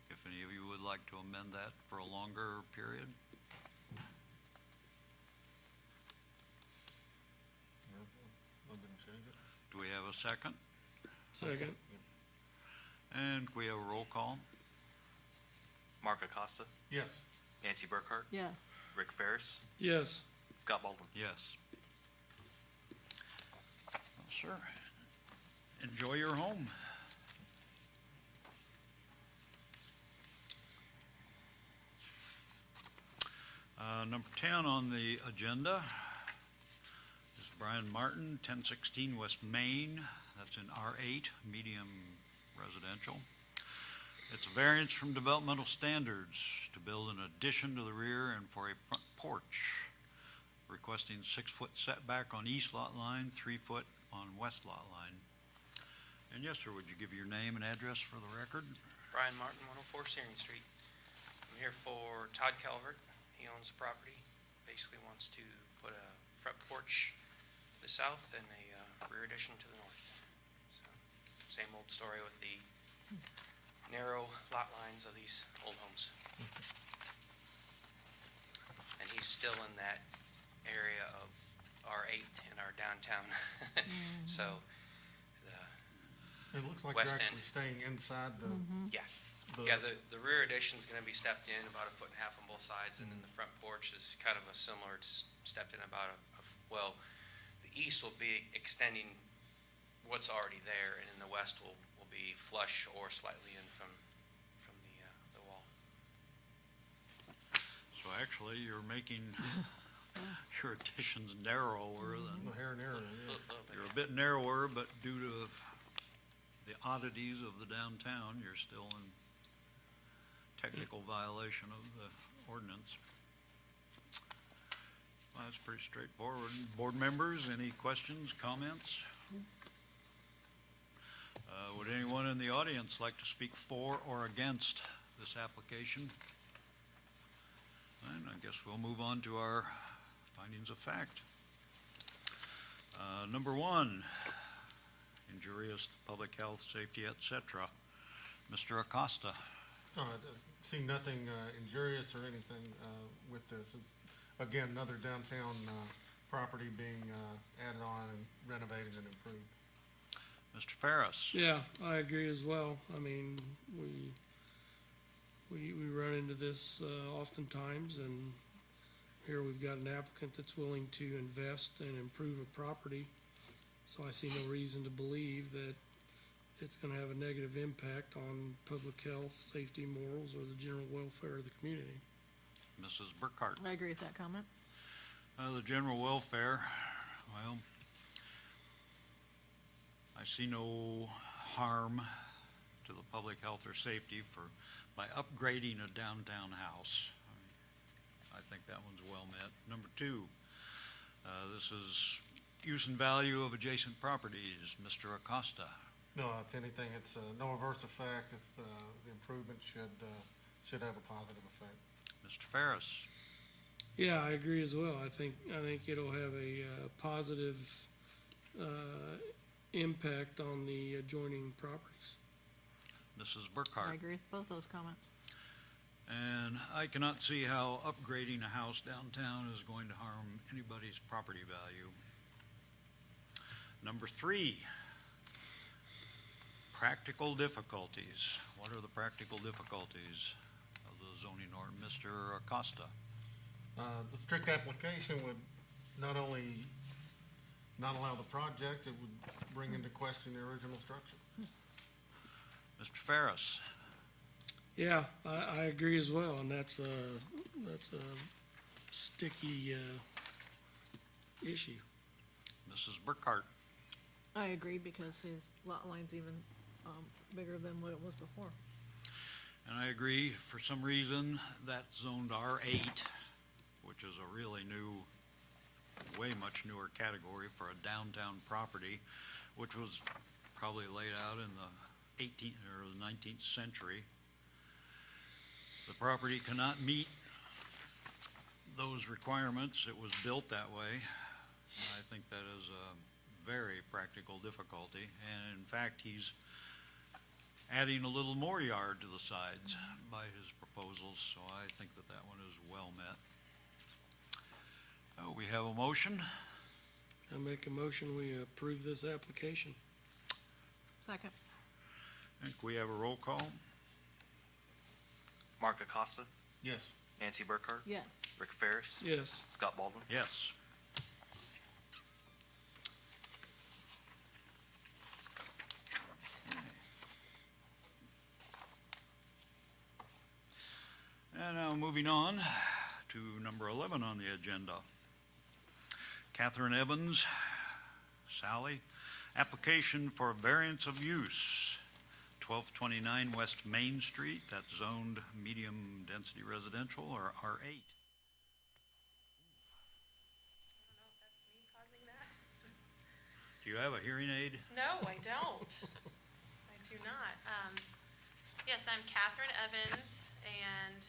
If any of you would like to amend that for a longer period. Do we have a second? Second. And we have a roll call. Mark Acosta, Yes. Nancy Burkhart, Yes. Rick Ferris, Yes. Scott Baldwin. Yes. Well, sir, enjoy your home. Number 10 on the agenda is Brian Martin, 1016 West Main. That's in R8, medium residential. It's a variance from developmental standards to build an addition to the rear and for a front porch, requesting 6-foot setback on east lot line, 3-foot on west lot line. And yes, sir, would you give your name and address for the record? Brian Martin, 104 Searing Street. I'm here for Todd Calvert. He owns the property. Basically wants to put a front porch to the south and a rear addition to the north. So, same old story with the narrow lot lines of these old homes. And he's still in that area of R8 in our downtown. So, It looks like West you're end. actually staying inside the, yeah. the. Yeah, the rear addition's gonna be stepped in about 1.5 feet on both sides, and then the front porch is kind of a similar, it's stepped in about well, the east will be extending what's already there, and then the west will be flush or slightly in from the wall. So actually, you're making your additions narrower than, The hair and arrow, yeah. you're a bit narrower, but due to the oddities of the downtown, you're still in technical violation of the ordinance. Well, that's pretty straightforward. Board members, any questions, comments? Would anyone in the audience like to speak for or against this application? And I guess we'll move on to our findings of fact. Number one, injurious to public health, safety, et cetera. Mr. Acosta. See nothing injurious or anything with this. It's, again, another downtown property being added on and renovated and improved. Mr. Ferris. Yeah, I agree as well. I mean, we run into this oftentimes, and here we've got an applicant that's willing to invest and improve a property. So I see no reason to believe that it's gonna have a negative impact on public health, safety, morals, or the general welfare of the community. Mrs. Burkhart. I agree with that comment. The general welfare, well, I see no harm to the public health or safety by upgrading a downtown house. I think that one's well met. Number two, this is use and value of adjacent properties. Mr. Acosta. No, if anything, it's no adverse effect. It's the improvement should have a positive effect. Mr. Ferris. Yeah, I agree as well. I think it'll have a positive impact on the adjoining properties. Mrs. I Burkhart. agree with both those comments. And I cannot see how upgrading a house downtown is going to harm anybody's property value. Number three, practical difficulties. What are the practical difficulties of the zoning ordinance? Mr. Acosta. The strict application would not only not allow the project, it would bring into question the original structure. Mr. Ferris. Yeah, I agree as well, and that's a sticky issue. Mrs. Burkhart. I agree because his lot line's even bigger than what it was before. And I agree, for some reason, that's zoned R8, which is a really new, way much newer category for a downtown property, which was probably laid out in the 18th or the 19th century. The property cannot meet those requirements. It was built that way. I think that is a very practical difficulty. And in fact, he's adding a little more yard to the sides by his proposals, so I think that that one is well met. We have a motion. I make a motion, we approve this application. Second. I think we have a roll call. Mark Acosta, Yes. Nancy Burkhart, Yes. Rick Ferris, Yes. Scott Baldwin. Yes. And now moving on to number 11 on the agenda. Catherine Evans, Sally, application for variance of use, 1229 West Main Street, that's zoned medium-density residential, or R8. I don't know if that's me causing that. Do you have a hearing aid? No, I don't. I do not. Yes, I'm Catherine Evans, and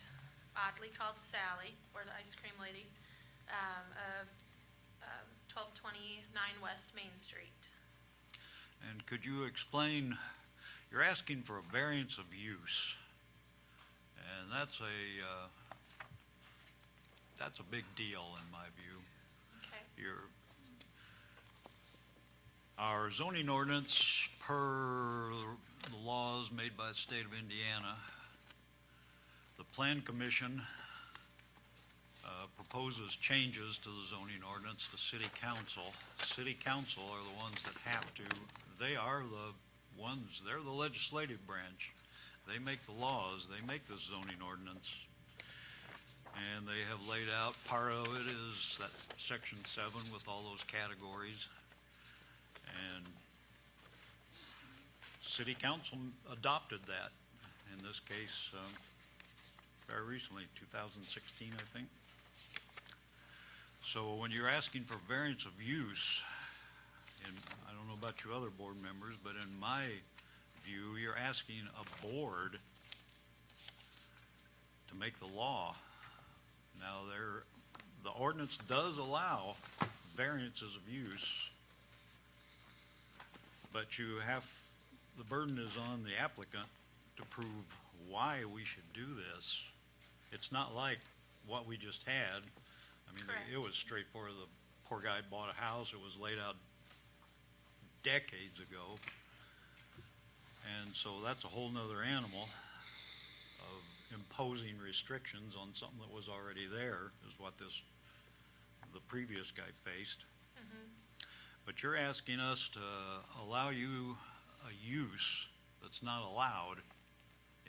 oddly called Sally, or the ice cream lady, of 1229 West Main Street. And could you explain, you're asking for a variance of use, and that's a big deal in my view. Okay. Our zoning ordinance, per the laws made by the state of Indiana, the Plan Commission proposes changes to the zoning ordinance to city council. City council are the ones that have to, they are the ones, they're the legislative branch. They make the laws, they make the zoning ordinance. And they have laid out, part of it is that section 7 with all those categories. And city council adopted that, in this case, very recently, 2016, I think. So when you're asking for variance of use, and I don't know about you other board members, but in my view, you're asking a board to make the law. Now, the ordinance does allow variances of use, but the burden is on the applicant to prove why we should do this. It's not like what we just had. I mean, Correct. it was straightforward. The poor guy bought a house, it was laid out decades ago. And so that's a whole nother animal of imposing restrictions on something that was already there, is what the previous guy faced. But you're asking us to allow you a use that's not allowed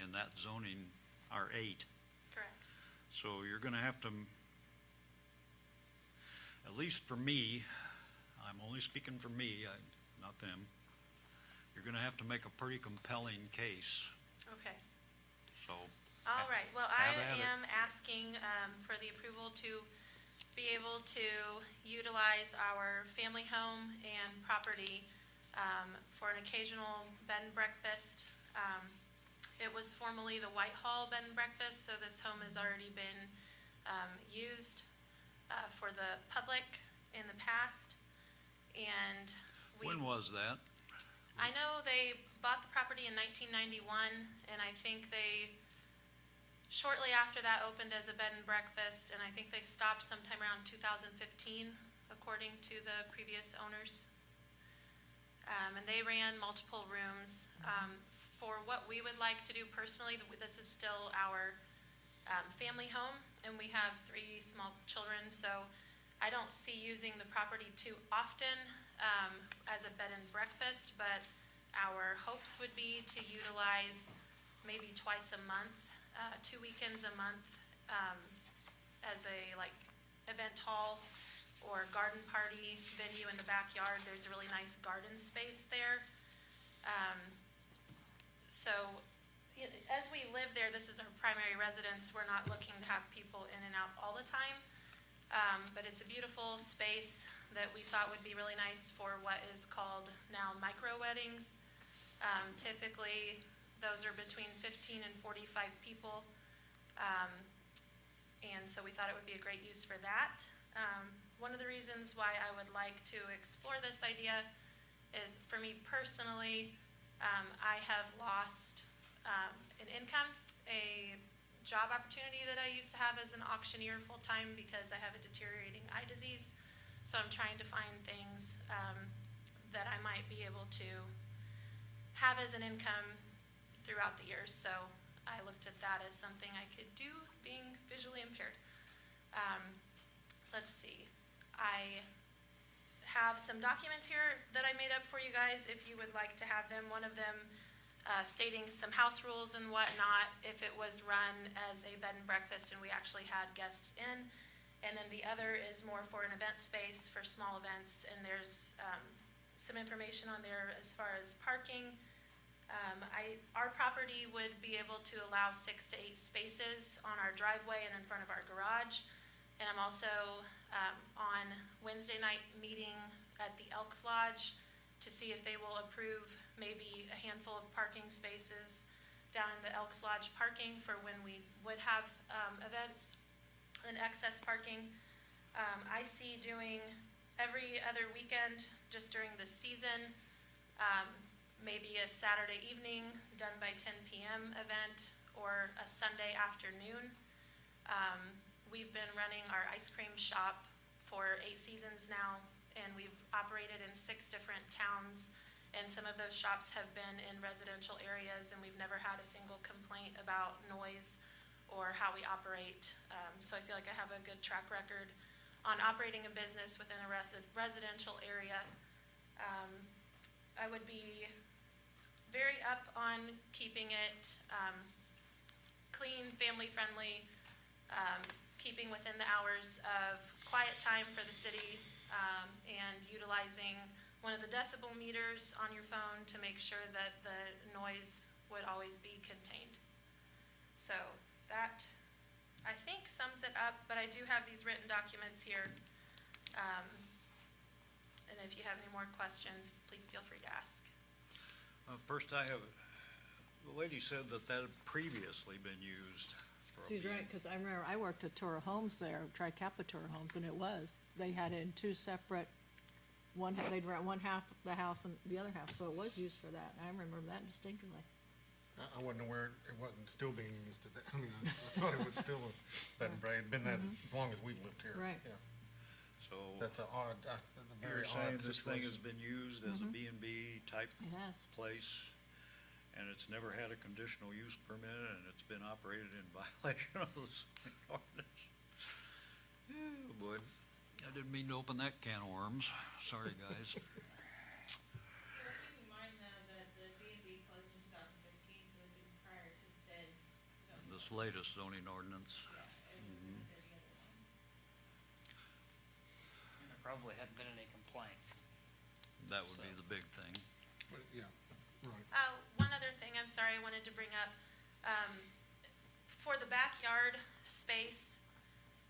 in that zoning, R8. Correct. So you're gonna have to, at least for me, I'm only speaking for me, not them, you're gonna have to make a pretty compelling case, Okay. so. All right, well, I Have at it. am asking for the approval to be able to utilize our family home and property for an occasional bed and breakfast. It was formerly the Whitehall Bed and Breakfast, so this home has already been used for the public in the past. And When was that? I know they bought the property in 1991, and I think they shortly after that opened as a bed and breakfast, and I think they stopped sometime around 2015, according to the previous owners. And they ran multiple rooms. For what we would like to do personally, this is still our family home, and we have 3 small children, so I don't see using the property too often as a bed and breakfast, but our hopes would be to utilize maybe twice a month, 2 weekends a month, as a event hall or garden party venue in the backyard. There's a really nice garden space there. So as we live there, this is our primary residence. We're not looking to have people in and out all the time. But it's a beautiful space that we thought would be really nice for what is called now micro weddings. Typically, those are between 15 and 45 people. And so we thought it would be a great use for that. One of the reasons why I would like to explore this idea is, for me personally, I have lost an income, a job opportunity that I used to have as an auctioneer full-time because I have a deteriorating eye disease. So I'm trying to find things that I might be able to have as an income throughout the years. So I looked at that as something I could do being visually impaired. Let's see. I have some documents here that I made up for you guys if you would like to have them. One of them stating some house rules and whatnot if it was run as a bed and breakfast and we actually had guests in. And then the other is more for an event space for small events, and there's some information on there as far as parking. Our property would be able to allow 6 to 8 spaces on our driveway and in front of our garage. And I'm also on Wednesday night meeting at the Elks Lodge to see if they will approve maybe a handful of parking spaces down in the Elks Lodge parking for when we would have events and excess parking. I see doing every other weekend just during the season, maybe a Saturday evening done by 10 p.m. event or a Sunday afternoon. We've been running our ice cream shop for 8 seasons now and we've operated in 6 different towns, and some of those shops have been in residential areas, and we've never had a single complaint about noise or how we operate. So I feel like I have a good track record on operating a business within a residential area. I would be very up on keeping it clean, family-friendly, keeping within the hours of quiet time for the city, and utilizing one of the decibel meters on your phone to make sure that the noise would always be contained. So that, I think, sums it up, but I do have these written documents here. And if you have any more questions, please feel free to ask. First, the lady said that had previously been used for a She's right, because I remember I worked at Toro Homes there, Tricapa Toro Homes, and they had it in 2 separate, they'd rent one half of the house and the other half, so it was used for that. I remember that distinctly. I wasn't aware it wasn't still being used at that. I mean, I thought it was still a bed and breakfast. It'd been that as long as we've lived here. Right. Yeah. So That's a very you're saying odd this thing has situation. been used as a B&B type It has. place, and it's never had a conditional use permit, and it's been operated in violation of the zoning ordinance. Oh, boy, I didn't mean to open that can of worms. Sorry, guys. Keep in mind though that the B&B closed in 2015, so it'd been prior to this zoning. This latest zoning ordinance. Yeah, it would have been the other one. And there probably hadn't been any complaints. That would be the big thing. But, yeah, right. One other thing, I'm sorry, I wanted to bring up. For the backyard space,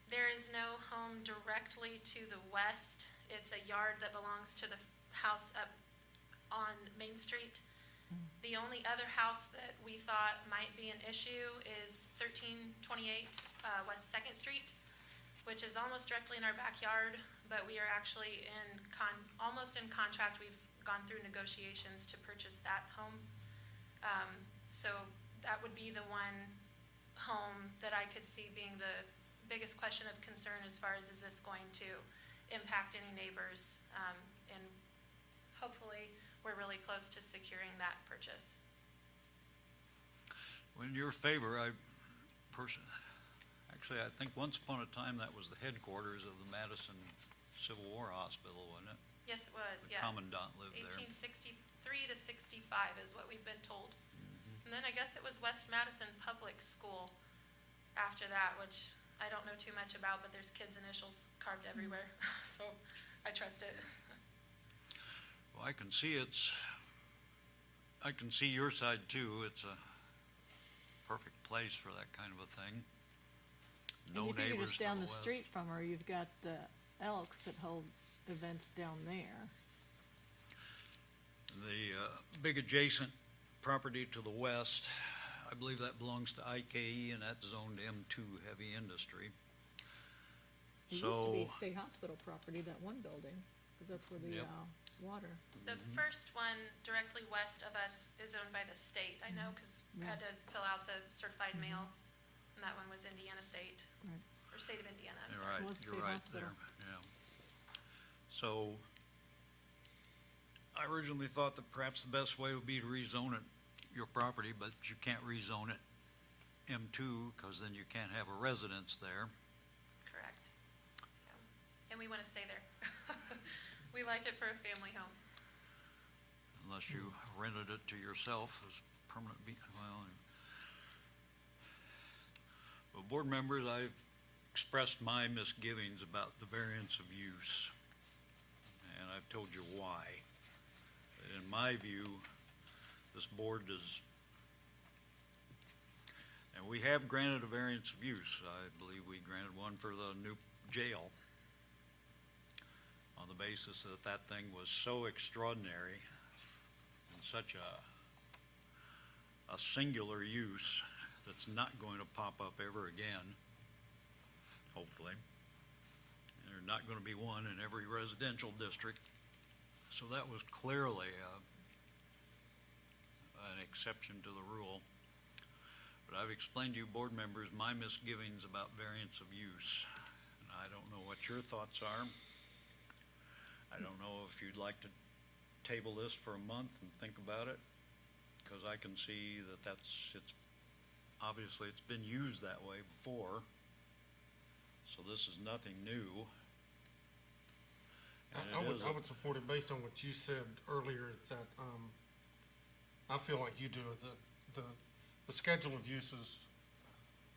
there is no home directly to the west. It's a yard that belongs to the house up on Main Street. The only other house that we thought might be an issue is 1328 West Second Street, which is almost directly in our backyard, but we are actually almost in contract. We've gone through negotiations to purchase that home. So that would be the one home that I could see being the biggest question of concern as far as, is this going to impact any neighbors? And hopefully, we're really close to securing that purchase. In your favor, actually, I think once upon a time that was the headquarters of the Madison Civil War Hospital, wasn't it? Yes, it was, The yeah. commandant lived there. 1863 to 65 is what we've been told. And then I guess it was West Madison Public School after that, which I don't know too much about, but there's kids' initials carved everywhere, so I trust it. Well, I can see your side too. It's a perfect place for that kind of a thing. No And you figure neighbors just to down the the west. street from her, you've got the Elks that hold events down there. The big adjacent property to the west, I believe that belongs to IKE, and that's zoned M2 heavy industry. It used to be So, state hospital property, that one building, because that's where the, Yep. water. The first one directly west of us is owned by the state, I know, because I had to fill out the certified mail, and that one was Indiana State, Right. or State of Indiana, I'm you're sorry. right, Well, it's you're state right hospital. there, yeah. So, I originally thought that perhaps the best way would be to rezone it, your property, but you can't rezone it M2, because then you can't have a residence there. Correct. Yeah. And we want to stay there. We like it for a family home. Unless you rented it to yourself as permanent, well, board members, I've expressed my misgivings about the variance of use, and I've told you why. In my view, this board does, and we have granted a variance of use. I believe we granted one for the new jail on the basis that that thing was so extraordinary and such a singular use that's not going to pop up ever again, hopefully. And there's not going to be one in every residential district. So that was clearly an exception to the rule. But I've explained to you, board members, my misgivings about variance of use. And I don't know what your thoughts are. I don't know if you'd like to table this for a month and think about it, because I can see that obviously it's been used that way before, so this is nothing new. And I would support it based on what you said earlier, is that, I feel like you do, the schedule of uses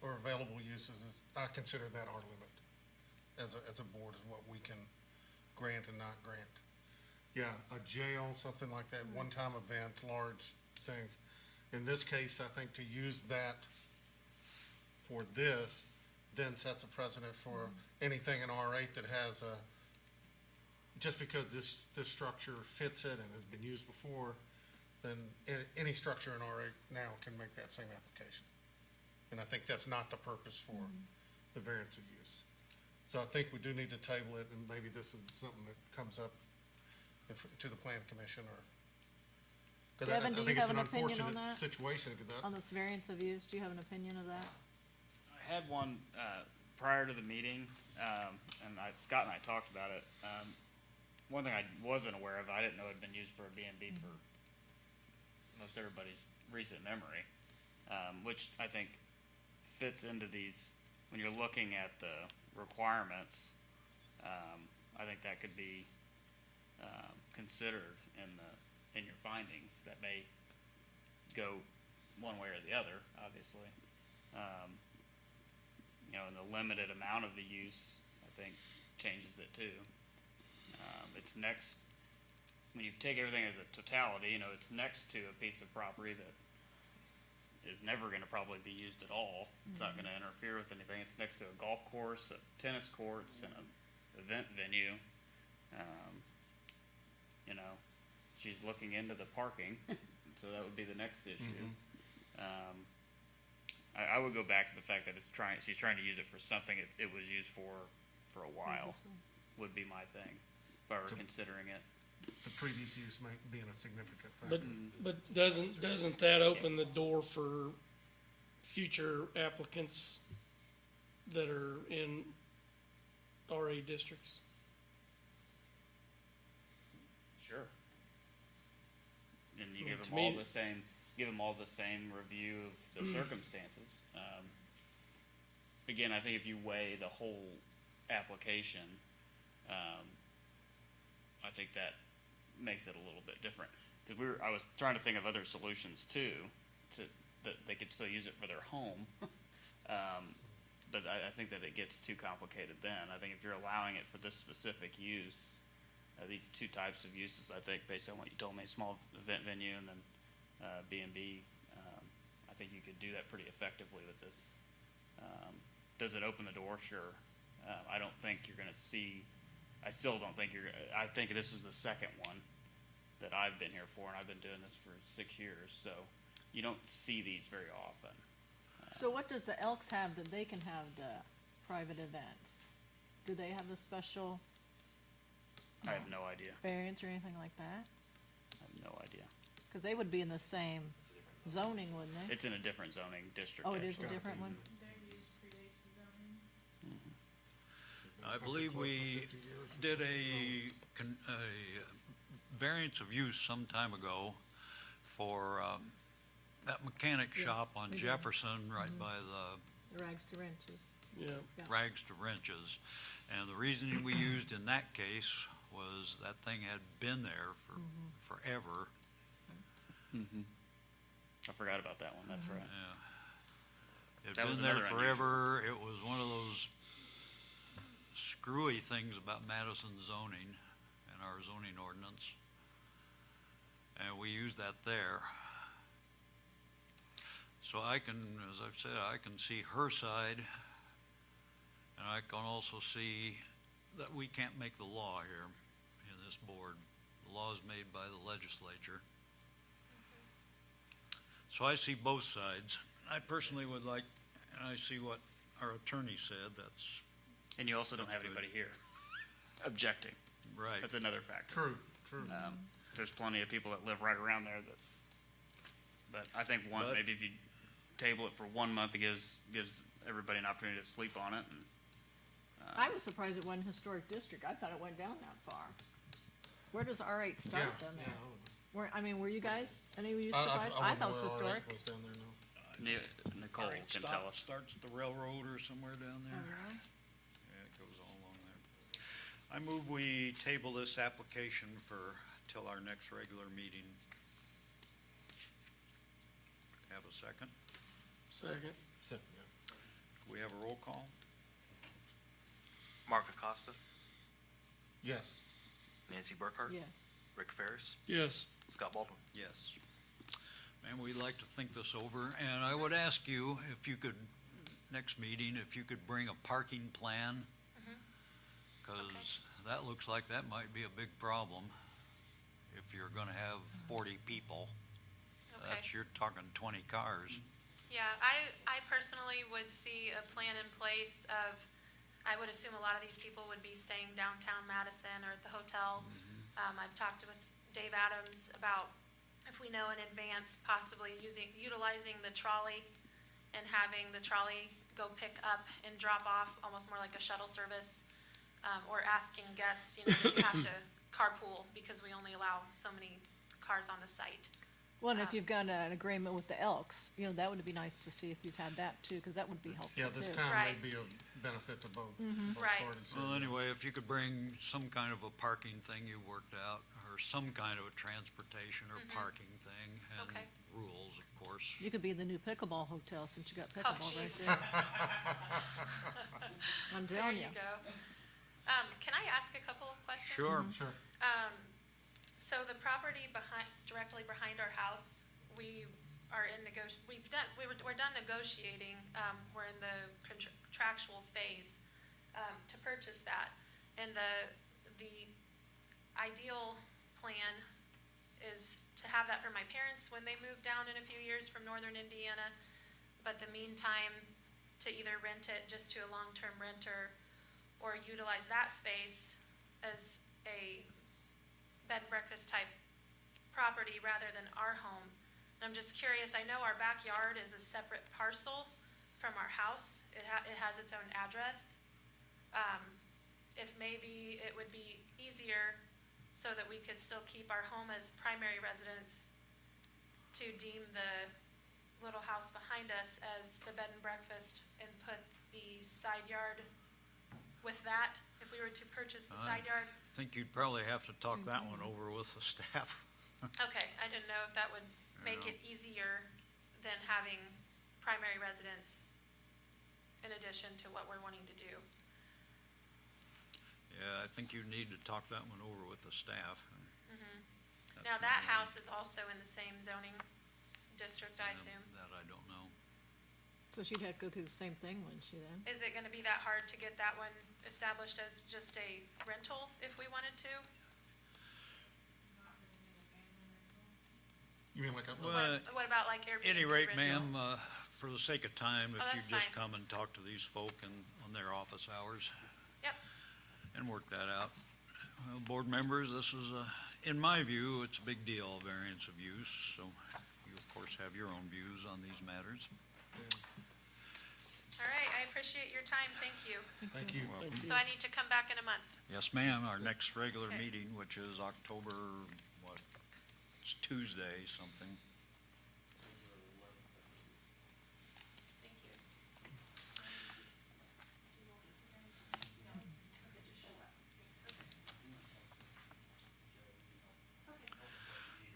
or available uses is, I consider that our limit as a board, is what we can grant and not grant. Yeah, a jail, something like that, one-time events, large things. In this case, I think to use that for this then sets a precedent for anything in R8 that has just because this structure fits it and has been used before, then any structure in R8 now can make that same application. And I think that's not the purpose for the variance of use. So I think we do need to table it, and maybe this is something that comes up to the plan commission, or. 'Cause Devin, do you think it's have an opinion on unfortunate that? situation, 'cause that, On this variance of use, do you have an opinion of that? I had one, prior to the meeting, and Scott and I talked about it. One thing I wasn't aware of, I didn't know it had been used for a B&B for most everybody's recent memory, which I think fits into these, when you're looking at the requirements, I think that could be, considered in your findings that may go one way or the other, obviously. And the limited amount of the use, I think, changes it too. It's next, when you take everything as a totality, it's next to a piece of property that is never gonna probably be used at all. It's not gonna interfere with anything. It's next to a golf course, a tennis courts, and an event venue. She's looking into the parking, so that would be the next issue. I would go back to the fact that she's trying to use it for something it was used for a while, would be my thing, if I were considering it. the previous use being a significant factor. But doesn't that open the door for future applicants that are in RA districts? Sure. And you Well, give to them all me- give them all the same review of the circumstances. Again, I think if you weigh the whole application, I think that makes it a little bit different. Because I was trying to think of other solutions too, that they could still use it for their home. But I think that it gets too complicated then. I think if you're allowing it for this specific use, these two types of uses, I think, based on what you told me, small event venue and then B&B, I think you could do that pretty effectively with this. Does it open the door? Sure. I don't think you're gonna see, I still don't think I think this is the second one that I've been here for, and I've been doing this for 6 years, so you don't see these very often. So what does the Elks have that they can have the private events? Do they have a special I have no idea. variance or anything like that? I have no idea. Cause they would be in the same zoning, wouldn't they? It's in a different zoning district, Oh, it is actually. a different one? Their use predates the zoning. I believe we did a variance of use some time ago for that mechanic shop on we did. Jefferson, right by the The rags to wrenches. Yeah. Yeah. rags to wrenches. And the reason we used in that case was that thing had been there for forever. I forgot about that one, that's right. Yeah. It That had was been there another forever. It was one of those screwy things about Madison zoning and our zoning ordinance. And we used that there. So I can, as I've said, I can see her side, and I can also see that we can't make the law here in this board. The law is made by the legislature. So I see both sides. I personally would like, and I see what our attorney said, that's And you also don't have Good. anybody here objecting. right. That's another factor. True. There's plenty of people that live right around there but I think But- maybe if you table it for 1 month, it gives everybody an opportunity to sleep on it. And, I was surprised it wasn't historic district. I thought it went down that far. Where does R8 start Yeah, then? yeah. Where, I mean, were you guys, any of you I survived? I wouldn't thought it was know where historic. R8 was down there, no. Nicole All right, can stop- tell us. Starts at the railroad or somewhere down Oh, there. really? Yeah, it goes all along there. I move we table this application for, till our next regular meeting. Have a second? Second. So, Do we have a roll call? Mark Acosta, yes. Nancy Burkhart, Yes. Rick Ferris, Yes. Scott Baldwin. Yes. Ma'am, we'd like to think this over, and I would ask you if you could, next meeting, if you could bring a parking plan. Because that looks like that might be a big problem if you're gonna have 40 people. Okay. That's, you're talking 20 cars. Yeah, I personally would see a plan in place of, I would assume a lot of these people would be staying downtown Madison or at the hotel. I've talked with Dave Adams about if we know in advance, possibly utilizing the trolley and having the trolley go pick up and drop off, almost more like a shuttle service, or asking guests, you know, that you have to carpool because we only allow so many cars on the site. Well, and if you've got an agreement with the Elks, you know, that would be nice to see if you've had that too, because that would be helpful Yeah, too. this time may Right. be of benefit to both Right. parties. Well, anyway, if you could bring some kind of a parking thing you worked out, or some kind of a transportation or parking thing, and Okay. rules, of course. You could be the new pickleball hotel since you got Oh, pickleball right jeez. there. I'm There telling you you. go. Can I ask a couple of questions? Sure. Sure. So the property directly behind our house, we are in we're done negotiating, we're in the contractual phase, to purchase that. And the ideal plan is to have that for my parents when they move down in a few years from northern Indiana. But the meantime, to either rent it just to a long-term renter or utilize that space as a bed and breakfast type property rather than our home. And I'm just curious, I know our backyard is a separate parcel from our house. It has its own address. If maybe it would be easier so that we could still keep our home as primary residence to deem the little house behind us as the bed and breakfast and put the side yard with that, if we were to purchase the side yard. I think you'd probably have to talk that one over with the staff. Okay, I didn't know if that would make it easier than having primary residence in addition to what we're wanting to do. Yeah, I think you need to talk that one over with the staff. That's Now, my that own- house is also in the same zoning district, I assume. That I don't know. So she'd have to go through the same thing, wouldn't she then? Is it gonna be that hard to get that one established as just a rental if we wanted to? You mean like a, Well, What about like Airbnb any rate, rental? ma'am, for the sake of time, Oh, if you that's just fine. come and talk to these folk on their office hours. Yep. And work that out. Well, board members, this is in my view, it's a big deal, variance of use, so you of course have your own views on these matters. All right, I appreciate your time, thank you. thank you. So I need to come back in a month. Yes, ma'am, our next regular Okay. meeting, which is October, what, it's Tuesday, something. Thank you.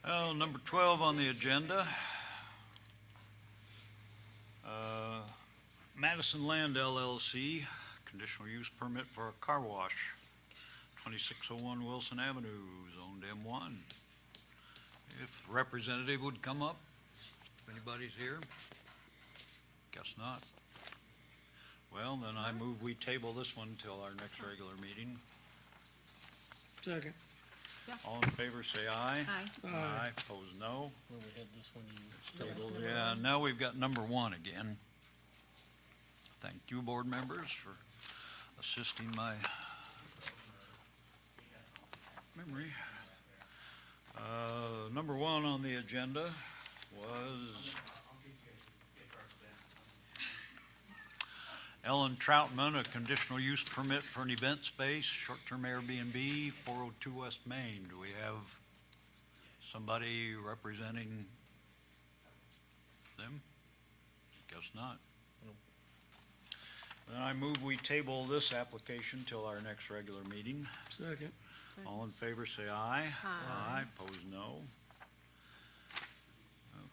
Oh, number 12 on the agenda. Madison Land LLC, conditional use permit for a car wash, 2601 Wilson Avenue, zoned M1. If the representative would come up, if anybody's here. Guess not. Well, then I move we table this one till our next regular meeting. Second. All in favor, say aye. Aye. Aye, pose no. When we had this one, Tabled, yeah, now we've got number 1 again. Thank you, board members, for assisting my memory. Number 1 on the agenda was Ellen Troutman, a conditional use permit for an event space, short-term Airbnb, 402 West Main. Do we have somebody representing them? Guess not. Then I move we table this application till our next regular meeting. Second. All in favor, say aye. Aye. Opposed, no.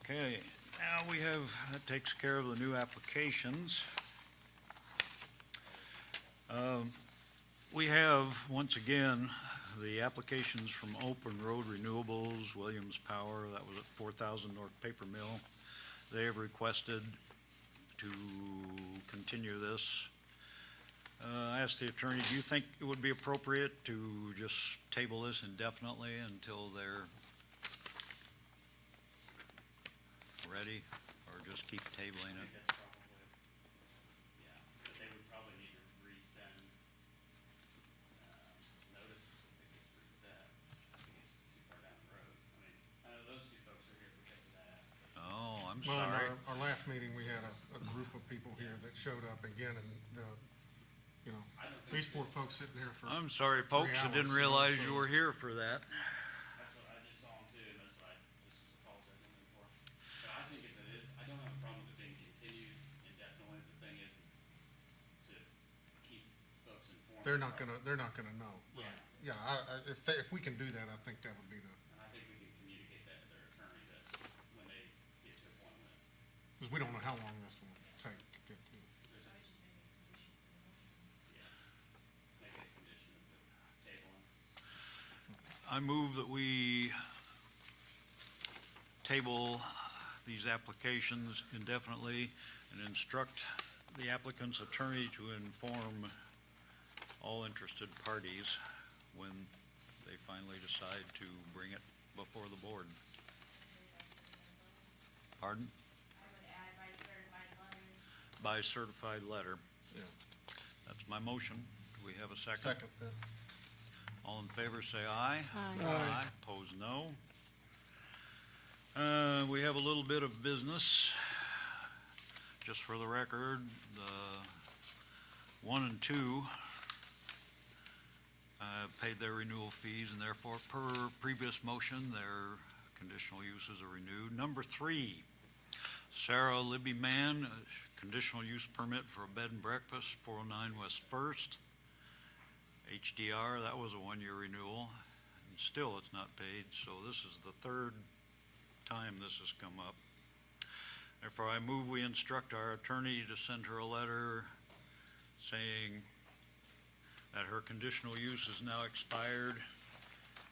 Okay, now we have, that takes care of the new applications. We have, once again, the applications from Open Road Renewables, Williams Power, that was at 4,000 North Paper Mill. They have requested to continue this. I asked the attorney, do you think it would be appropriate to just table this indefinitely until they're ready, or just keep tabling it? That's probably, yeah, but they would probably need to resend, notice if it gets reset. I think it's too far down the road. I mean, I know those two folks are here because of that. Oh, I'm Well, in sorry. our last meeting, we had a group of people here that showed up again, and you know, I don't think these four folks sitting here for. I'm sorry, folks, I didn't hours, realize so- you were here for that. That's what I just saw them too, and that's what I just was apologizing to them for. But I think if it is, I don't have a problem with it being continued indefinitely. The thing is to keep folks informed. They're not gonna know. Yeah. Yeah, if we can do that, I think that would be And I think we can communicate that to their attorney, that when they get to a point when it's, because we don't know how long this will take to get to. there's a, yeah, make it a condition of the tabling. I move that we table these applications indefinitely and instruct the applicant's attorney to inform all interested parties when they finally decide to bring it before the board. Pardon? I would add by certified letter. By certified letter. Yeah. That's my motion. Do we have a second? Second, All in favor, say aye. Aye. Opposed, no. We have a little bit of business. Just for the record, the 1 and 2 paid their renewal fees, and therefore, per previous motion, their conditional uses are renewed. Number 3, Sarah Libby Mann, conditional use permit for a bed and breakfast, 409 West First. HDR, that was a 1-year renewal, and still it's not paid, so this is the third time this has come up. Therefore, I move we instruct our attorney to send her a letter saying that her conditional use is now expired.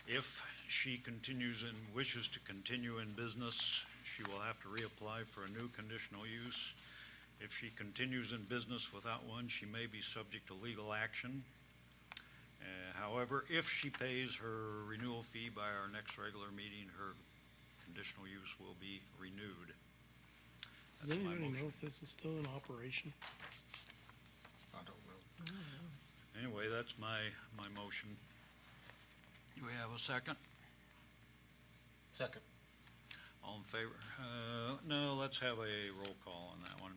If she continues and wishes to continue in business, she will have to reapply for a new conditional use. If she continues in business without one, she may be subject to legal action. However, if she pays her renewal fee by our next regular meeting, her conditional use will be renewed. Does That's my anybody motion. know if this is still in operation? I don't know. Anyway, that's my motion. Do we have a second? Second. All in favor? No, let's have a roll call on that one.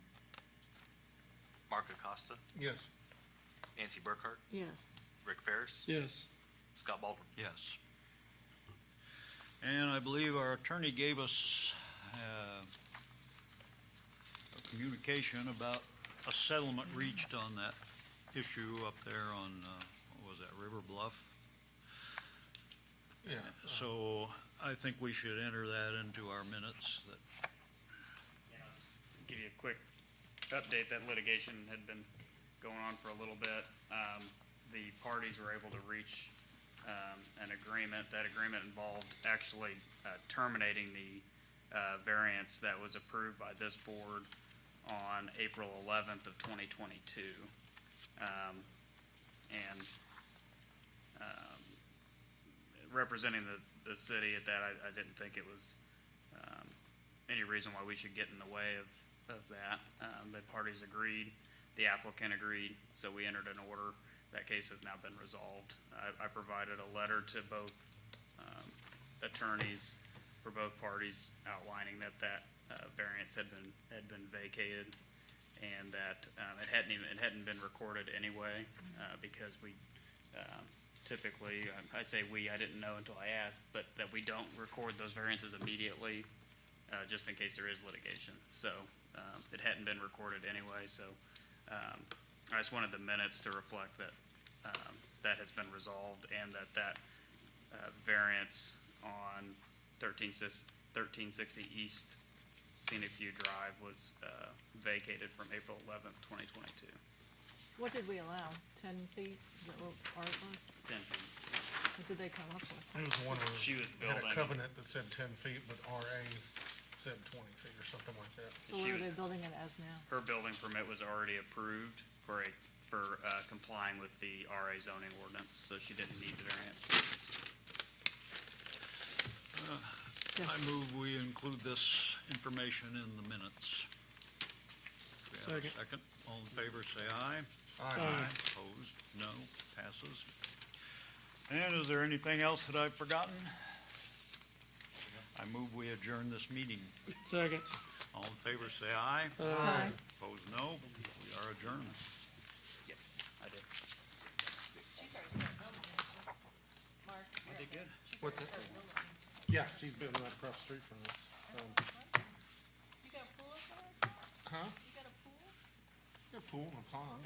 Mark Acosta, Yes. Nancy Burkhart, Yes. Rick Ferris, Yes. Scott Baldwin. Yes. And I believe our attorney gave us a communication about a settlement reached on that issue up there on, what was that, River Bluff? Yeah. So I think we should enter that into our minutes, that, Give you a quick update. That litigation had been going on for a little bit. The parties were able to reach an agreement. That agreement involved actually terminating the variance that was approved by this board on April 11th of 2022. And representing the city at that, I didn't think it was any reason why we should get in the way of that. The parties agreed, the applicant agreed, so we entered an order. That case has now been resolved. I provided a letter to both attorneys for both parties outlining that variance had been vacated, and that, it hadn't been recorded anyway, because we, typically, I say we, I didn't know until I asked, but that we don't record those variances immediately, just in case there is litigation. So, it hadn't been recorded anyway, so, I just wanted the minutes to reflect that, that has been resolved and that variance on 1360 East Scenic View Drive was, vacated from April 11th, 2022. What did we allow? 10 feet? Is that what Art was? 10 feet. What did they come up with? It was the one where She was it had a building- covenant that said 10 feet, but RA said 20 feet or something like that. So what are they building it as now? Her building permit was already approved for complying with the RA zoning ordinance, so she didn't need the variance. I move we include this information in the minutes. Do we have a Second. second? All in favor, say aye. Aye. Opposed? No. Passes. And is there anything else that I've forgotten? I move we adjourn this meeting. Second. All in favor, say aye. Aye. Opposed, no. We are adjourned. Yes, I did. She's already started building it. Mark. I did good. What's that? Yeah, she's building right across the street from us. You got a pool up there? Huh? You got a pool? A pool and a pond.